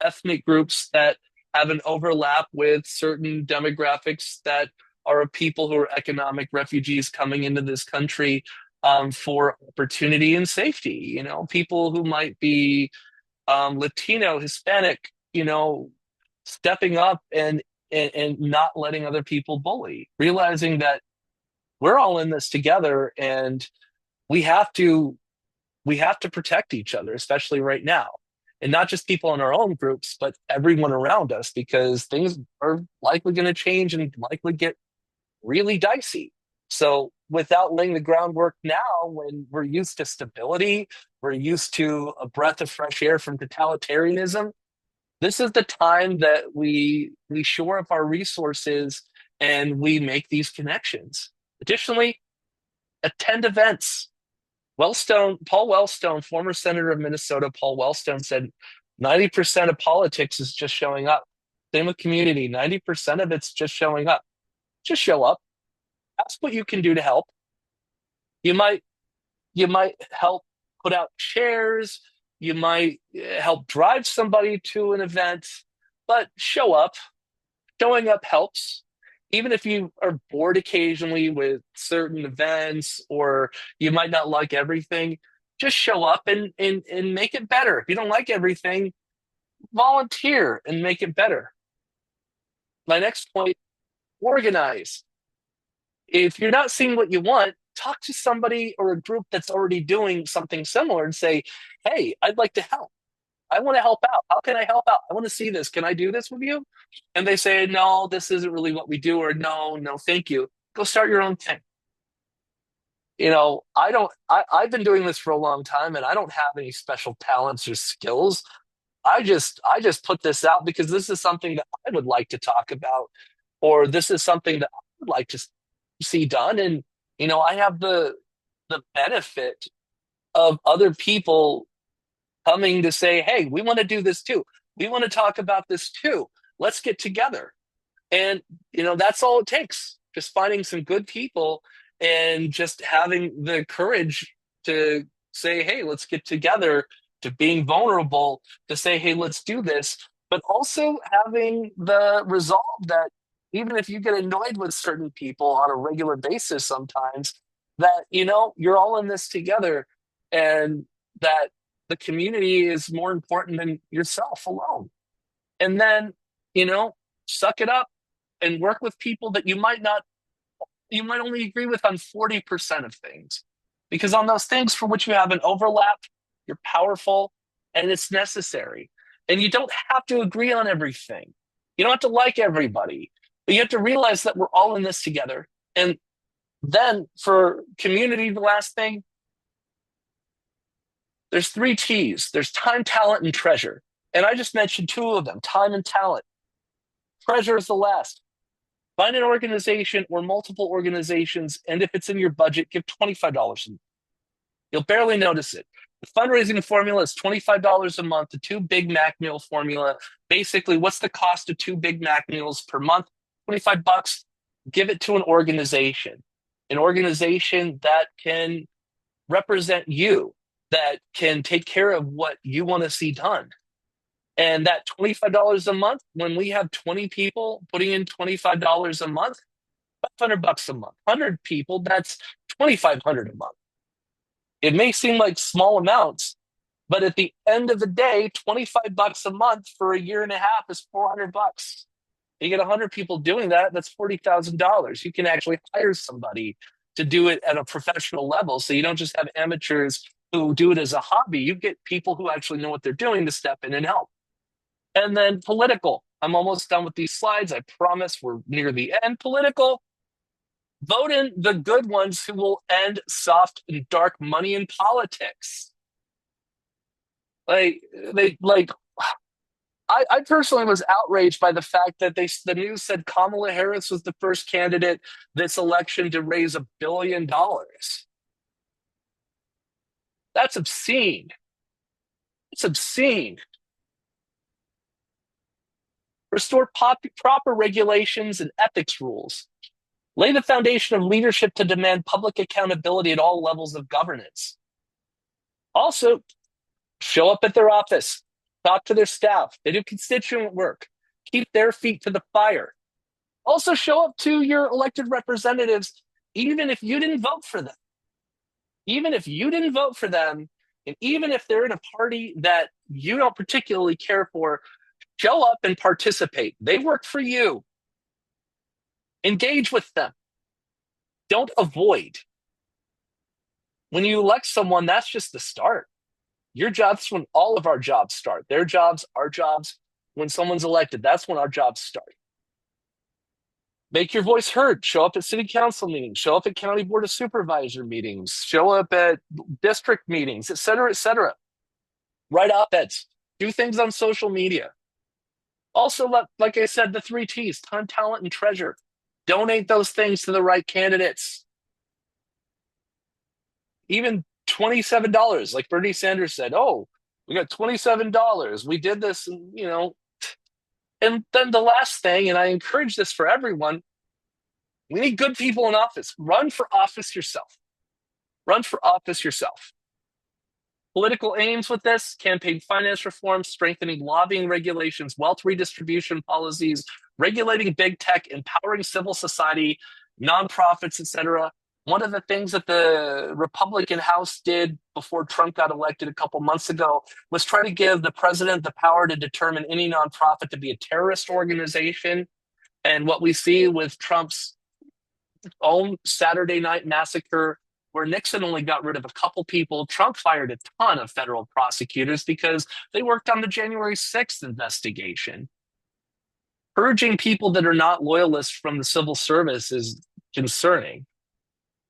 ethnic groups that have an overlap with certain demographics that are of people who are economic refugees coming into this country for opportunity and safety. People who might be Latino, Hispanic, stepping up and not letting other people bully, realizing that we're all in this together and we have to protect each other, especially right now. And not just people in our own groups, but everyone around us, because things are likely going to change and likely get really dicey. So without laying the groundwork now, when we're used to stability, we're used to a breath of fresh air from totalitarianism, this is the time that we shore up our resources and we make these connections. Additionally, attend events. Paul Wellstone, former senator of Minnesota, Paul Wellstone said 90% of politics is just showing up. Same with community, 90% of it's just showing up. Just show up. Ask what you can do to help. You might help put out chairs. You might help drive somebody to an event, but show up. Showing up helps. Even if you are bored occasionally with certain events or you might not like everything, just show up and make it better. If you don't like everything, volunteer and make it better. My next point, organize. If you're not seeing what you want, talk to somebody or a group that's already doing something similar and say, hey, I'd like to help. I want to help out. How can I help out? I want to see this. Can I do this with you? And they say, no, this isn't really what we do, or no, thank you. Go start your own thing. I've been doing this for a long time and I don't have any special talents or skills. I just put this out because this is something that I would like to talk about, or this is something that I would like to see done. And, I have the benefit of other people coming to say, hey, we want to do this too. We want to talk about this too. Let's get together. And, that's all it takes. Just finding some good people and just having the courage to say, hey, let's get together, to being vulnerable, to say, hey, let's do this. But also having the resolve that even if you get annoyed with certain people on a regular basis sometimes, that, you're all in this together and that the community is more important than yourself alone. And then, suck it up and work with people that you might only agree with on 40% of things. Because on those things for which you have an overlap, you're powerful and it's necessary. And you don't have to agree on everything. You don't have to like everybody, but you have to realize that we're all in this together. And then for community, the last thing, there's 3 T's. There's time, talent, and treasure. And I just mentioned two of them, time and talent. Treasure is the last. Find an organization or multiple organizations, and if it's in your budget, give $25 a month. You'll barely notice it. The fundraising formula is $25 a month, the two Big Mac meal formula. Basically, what's the cost of two Big Mac meals per month? 25 bucks. Give it to an organization that can represent you, that can take care of what you want to see done. And that $25 a month, when we have 20 people putting in $25 a month, $500 a month. 100 people, that's $2,500 a month. It may seem like small amounts, but at the end of the day, $25 a month for a year and a half is $400. You get 100 people doing that, that's $40,000. You can actually hire somebody to do it at a professional level. So you don't just have amateurs who do it as a hobby. You get people who actually know what they're doing to step in and help. And then political. I'm almost done with these slides. I promise we're near the end. Political. Vote in the good ones who will end soft and dark money in politics. I personally was outraged by the fact that the news said Kamala Harris was the first candidate this election to raise $1 billion. That's obscene. It's obscene. Restore proper regulations and ethics rules. Lay the foundation of leadership to demand public accountability at all levels of governance. Also, show up at their office, talk to their staff. They do constituent work. Keep their feet to the fire. Also, show up to your elected representatives, even if you didn't vote for them. Even if you didn't vote for them, and even if they're in a party that you don't particularly care for, show up and participate. They work for you. Engage with them. Don't avoid. When you elect someone, that's just the start. Your job's when all of our jobs start. Their jobs, our jobs. When someone's elected, that's when our jobs start. Make your voice heard. Show up at city council meetings. Show up at county board of supervisor meetings. Show up at district meetings, et cetera, et cetera. Write op-eds. Do things on social media. Also, like I said, the 3 T's, time, talent, and treasure. Donate those things to the right candidates. Even $27, like Bernie Sanders said, oh, we got $27. We did this, and, you know. And then the last thing, and I encourage this for everyone, we need good people in office. Run for office yourself. Run for office yourself. Political aims with this: campaign finance reform, strengthening lobbying regulations, wealth redistribution policies, regulating big tech, empowering civil society, nonprofits, etc. One of the things that the Republican House did before Trump got elected a couple months ago was try to give the president the power to determine any nonprofit to be a terrorist organization. And what we see with Trump's own Saturday night massacre, where Nixon only got rid of a couple people, Trump fired a ton of federal prosecutors because they worked on the January 6th investigation. Purging people that are not loyalists from the civil service is concerning.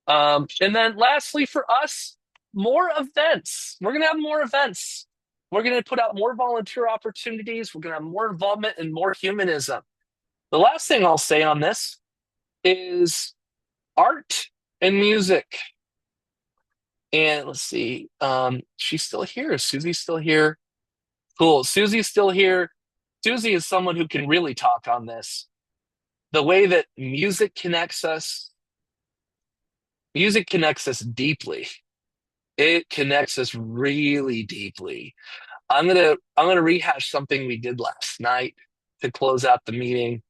And then lastly, for us, more events. We're going to have more events. We're going to put out more volunteer opportunities. We're going to have more involvement and more humanism. The last thing I'll say on this is art and music. And let's see, she's still here. Susie's still here. Cool. Susie's still here. Susie is someone who can really talk on this. The way that music connects us deeply. It connects us really deeply. I'm gonna rehash something we did last night to close out the meeting.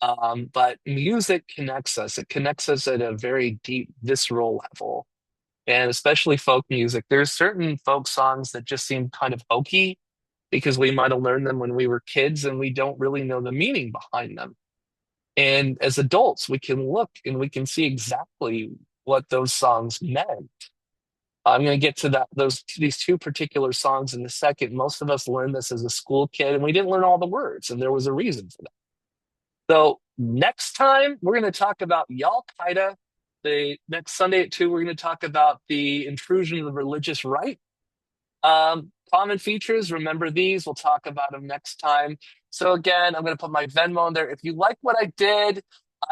But music connects us. It connects us at a very deep, visceral level. And especially folk music. There's certain folk songs that just seem kind of hokey because we might have learned them when we were kids and we don't really know the meaning behind them. And as adults, we can look and we can see exactly what those songs meant. I'm going to get to these two particular songs in a second. Most of us learned this as a school kid, and we didn't learn all the words, and there was a reason for that. So next time, we're going to talk about Al-Qaeda. The next Sunday at 2, we're going to talk about the intrusion of the religious right. Common features, remember these. We'll talk about them next time. So again, I'm going to put my Venmo in there. If you like what I did,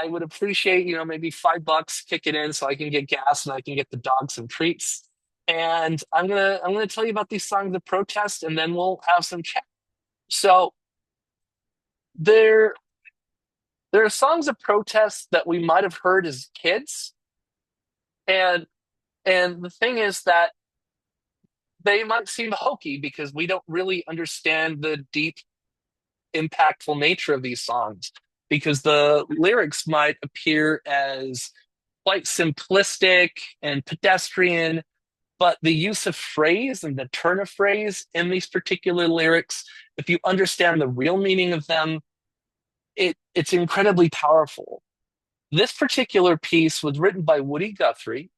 I would appreciate, maybe $5, kick it in so I can get gas and I can get the dog some treats. And I'm gonna tell you about these songs of protest, and then we'll have some chat. So there there are songs of protest that we might have heard as kids, and the thing is that they might seem hokey because we don't really understand the deep, impactful nature of these songs, because the lyrics might appear as quite simplistic and pedestrian, but the use of phrase and the turn of phrase in these particular lyrics, if you understand the real meaning of them, it's incredibly powerful. This particular piece was written by Woody Guthrie,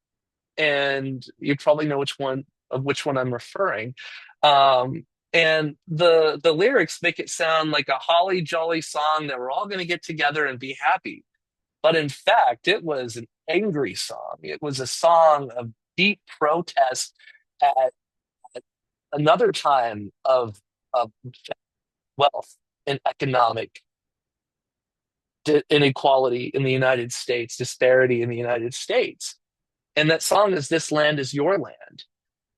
and you probably know which one I'm referring. And the lyrics make it sound like a holly jolly song that we're all going to get together and be happy. But in fact, it was an angry song. It was a song of deep protest at another time of wealth and economic inequality in the United States, disparity in the United States. And that song is This Land Is Your Land.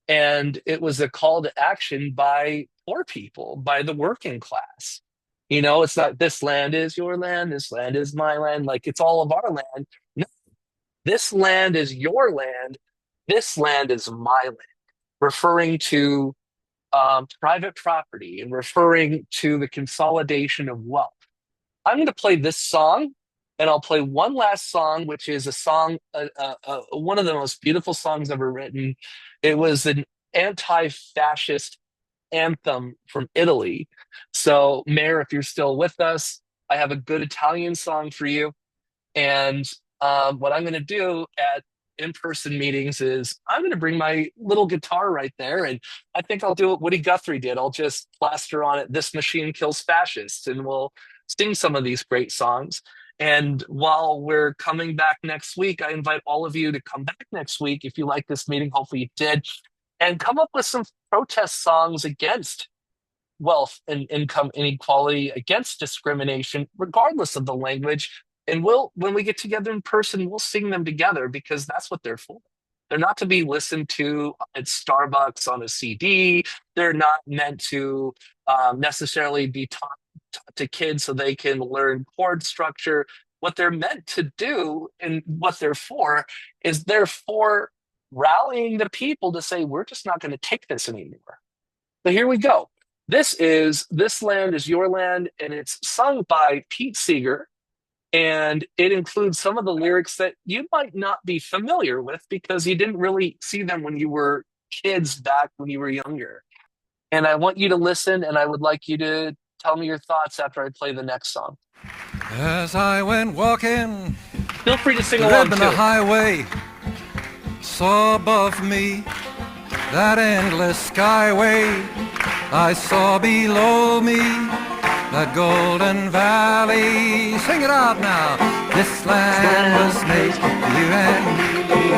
And it was a call to action by poor people, by the working class. It's not this land is your land, this land is my land, like it's all of our land. No, this land is your land, this land is my land, referring to private property and referring to the consolidation of wealth. I'm going to play this song, and I'll play one last song, which is a song, one of the most beautiful songs ever written. It was an anti-fascist anthem from Italy. So, Mayor, if you're still with us, I have a good Italian song for you. And what I'm going to do at in-person meetings is I'm going to bring my little guitar right there, and I think I'll do what Woody Guthrie did. I'll just plaster on it, "This machine kills fascists," and we'll sing some of these great songs. And while we're coming back next week, I invite all of you to come back next week if you like this meeting. Hopefully you did. And come up with some protest songs against wealth and income inequality, against discrimination, regardless of the language. And when we get together in person, we'll sing them together, because that's what they're for. They're not to be listened to at Starbucks on a CD. They're not meant to necessarily be taught to kids so they can learn chord structure. What they're meant to do and what they're for is they're for rallying the people to say, we're just not going to take this anymore. So here we go. This is This Land Is Your Land, and it's sung by Pete Seeger. And it includes some of the lyrics that you might not be familiar with because you didn't really see them when you were kids back when you were younger. And I want you to listen, and I would like you to tell me your thoughts after I play the next song. As I went walking, Feel free to sing along the too. highway, saw above me that endless skyway. I saw below me that golden valley. Sing it out now. This land was made for you and me.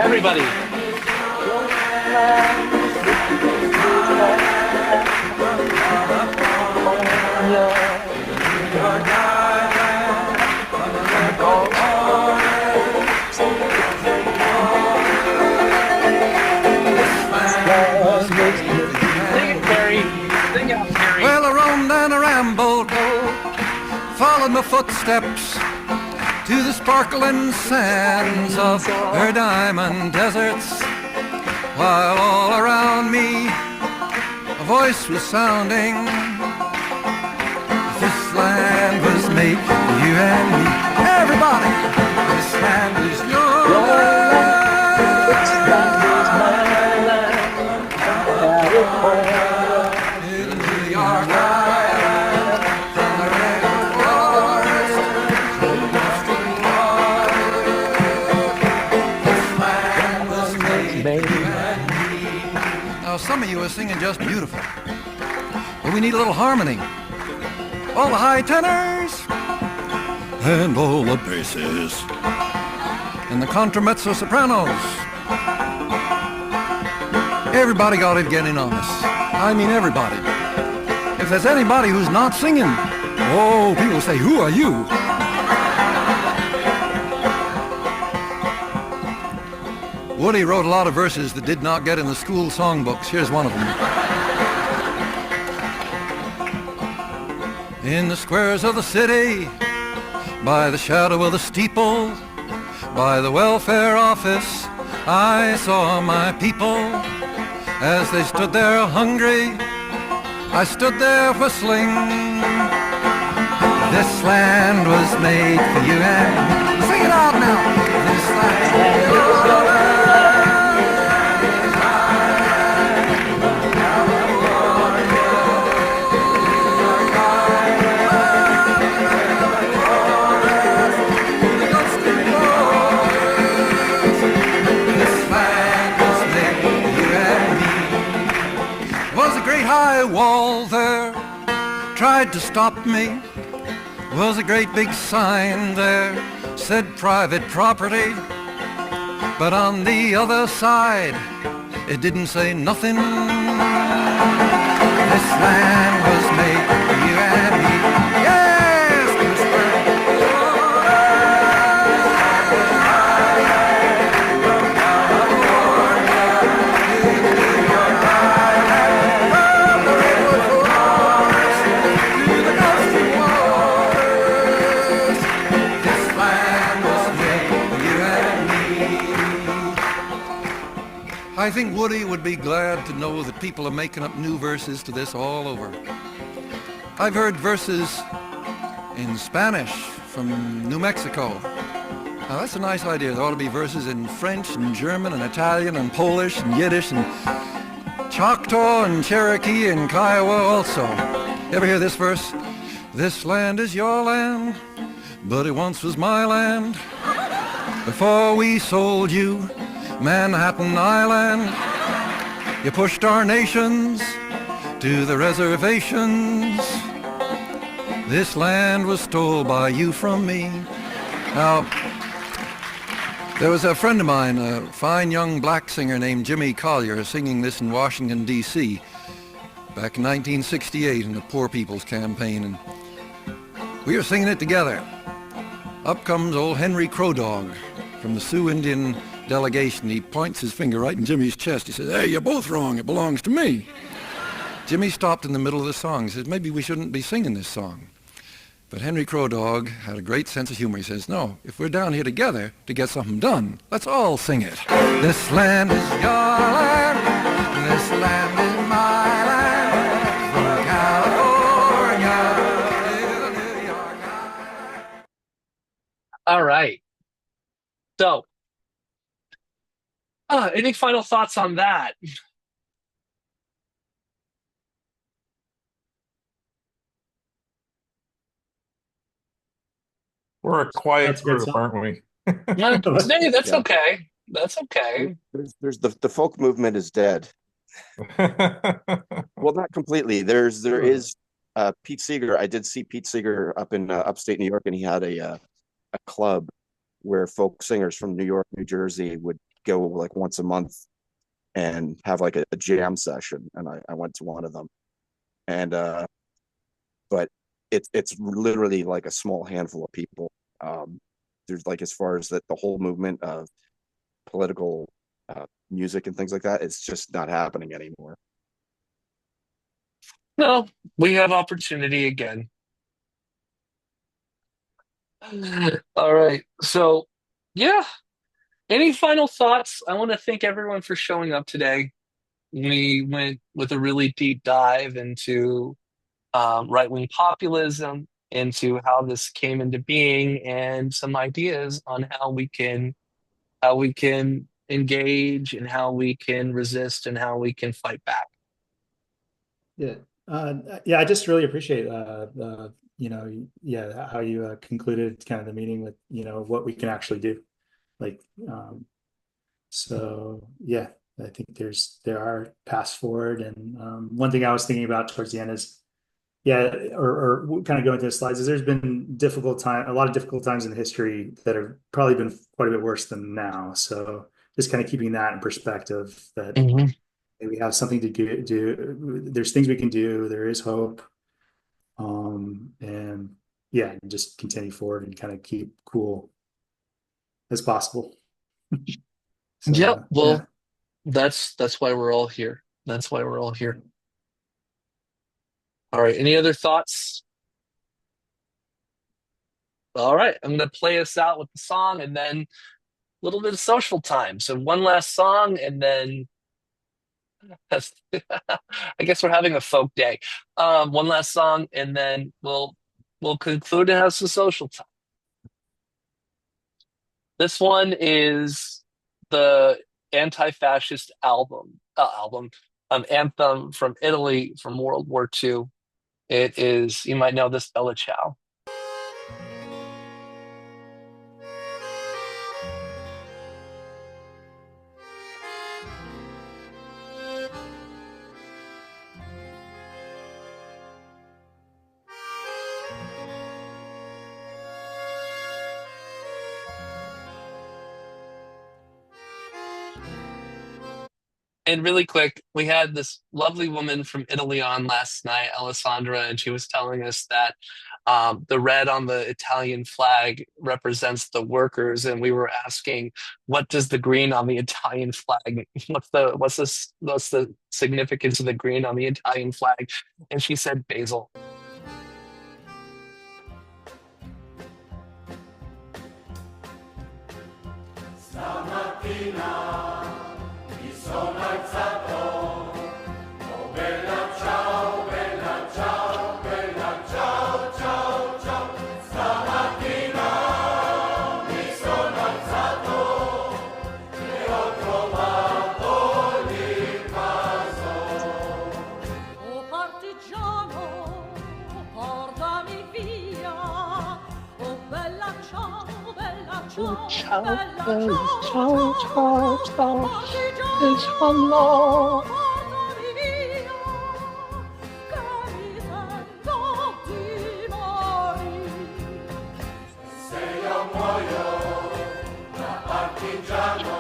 Everybody. Well, I roamed and I rambled, followed my footsteps to the sparkling sands of her diamond deserts, while all around me a voice was sounding. This land was made for you and me. Everybody, this land is your land. This land is my land. In New York Island, from the rainforest to the western water, this land was made for you and me. Now, some of you are singing just beautiful, but we need a little harmony. All the high tenors and all the basses and the contramezzo sopranos. Everybody got to get in on this. I mean, everybody. If there's anybody who's not singing, oh, people say, who are you? Woody wrote a lot of verses that did not get in the school songbooks. Here's one of them. In the squares of the city, by the shadow of the steeple, by the welfare office, I saw my people. As they stood there hungry, I stood there whistling. This land was made for you and me. Sing it out now. This land. High wall there tried to stop me. Was a great big sign there said private property, but on the other side it didn't say nothing. This land was made for you and me. Yes, this I think Woody would be glad to know that people are making up new verses to this all over. I've heard verses in Spanish from New Mexico. Now that's a nice idea. There ought to be verses in French and German and Italian and Polish and Yiddish and Choctaw and Cherokee and Kiowa also. Ever hear this verse? This land is your land, but it once was my land. Before we sold you Manhattan Island, you pushed our nations to the reservations. This land was stole by you from me. Now, there was a friend of mine, a fine young black singer named Jimmy Collier, singing this in Washington, D.C. back in 1968 in the Poor People's Campaign, and we were singing it together. Up comes old Henry Crow Dog from the Sioux Indian delegation. He points his finger right in Jimmy's chest. He says, "Hey, you're both wrong. It belongs to me." Jimmy stopped in the middle of the song. He says, "Maybe we shouldn't be singing this song." But Henry Crow Dog had a great sense of humor. He says, "No, if we're down here together to get something done, let's all sing it." This land is your land. This land is my land. From California to New York. All right. So, any final thoughts on that? We're a quiet That's a good group, song. aren't we? Hey, that's Yeah. okay. That's okay. There's the folk movement is dead. Well, not completely. There is Pete Seeger. I did see Pete Seeger up in upstate New York, and he had a club where folk singers from New York, New Jersey would go like once a month and have like a jam session. And I went to one of them, and but it's literally like a small handful of people. There's like, as far as the whole movement of political music and things like that, it's just not happening anymore. No, we have opportunity again. All right. So, yeah. Any final thoughts? I want to thank everyone for showing up today. We went with a really deep dive into right-wing populism, into how this came into being, and some ideas on how we can engage and how we can resist and how we can fight back. Yeah. I just really appreciate how you concluded kind of the meeting with, what we can actually do. Like, so yeah, I think there are paths forward. And one thing I was thinking about towards the end is, or kind of going to the slides, is there's been a lot of difficult times in history that have probably been quite a bit worse than now. So just kind of keeping that in perspective, that we have something to do. There's things we can do. There is hope. And yeah, just continue forward and kind of keep cool as possible. So Yeah, well, yeah. that's why we're all here. That's why we're all here. All right. Any other thoughts? All right. I'm going to play us out with the song and then a little bit of social time. So one last song and then that's, I guess we're having a folk day. One last song and then we'll conclude and have some social time. This one is the anti-fascist anthem from Italy from World War II. It is, you might know this, Bella Ciao. And really quick, we had this lovely woman from Italy on last night, Alessandra, and she was telling us that the red on the Italian flag represents the workers, and we were asking, what does the green on the Italian flag? What's the significance of the green on the Italian flag? And she said basil. Stamattina mi sono alzato, oh bella ciao, bella ciao, bella ciao, ciao, ciao. Stamattina mi sono alzato e ho trovato l'invaso. Oh partigiano, portami via, oh bella ciao, bella ciao, Ciao, bella ciao, ciao, ciao. partigiano, portami via, che mi sento di morire. Se io muoio da partigiano,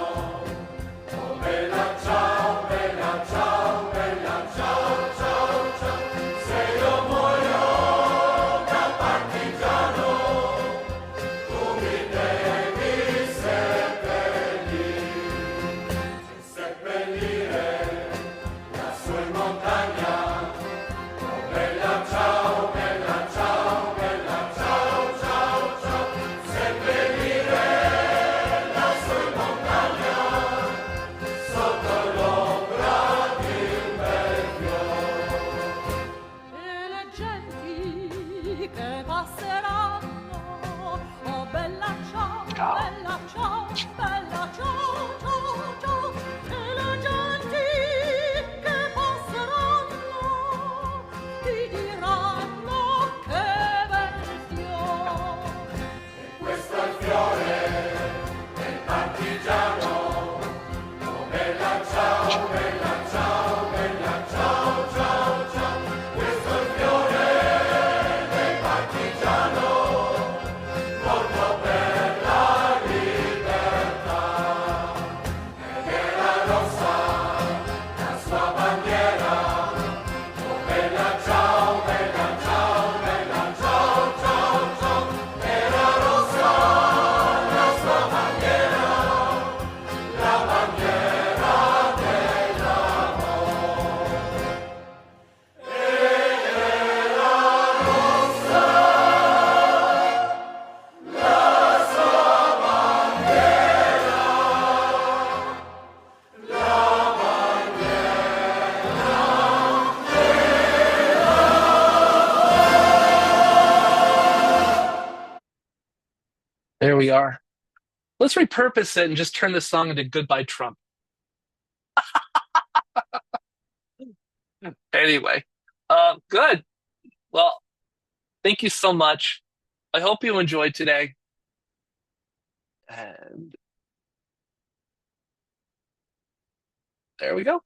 oh bella ciao, bella ciao, bella ciao, ciao, ciao. Se io muoio da partigiano, tu mi devi seppellire, seppellire lassù in montagna. Oh bella ciao, bella ciao, bella ciao, ciao, ciao. Seppellire lassù in montagna, sotto l'ombra di un bel fiore. E le genti che passeranno, oh bella ciao, bella ciao, bella ciao, ciao, ciao. E le genti che passeranno, ti diranno che bel fiore. E questo è il fiore del partigiano. Oh bella ciao, bella ciao, bella ciao, ciao, ciao. Questo è il fiore del partigiano, morto per la libertà. Ed era rossa la sua bandiera. Oh bella ciao, bella ciao, bella ciao, ciao, ciao. Era rossa la sua bandiera, la bandiera dell'amore. Ed era rossa la sua bandiera, la There we are. Let's repurpose it and just turn this song into Goodbye Trump. Anyway, good. Well, thank you so much. I hope you enjoyed today. And there we go.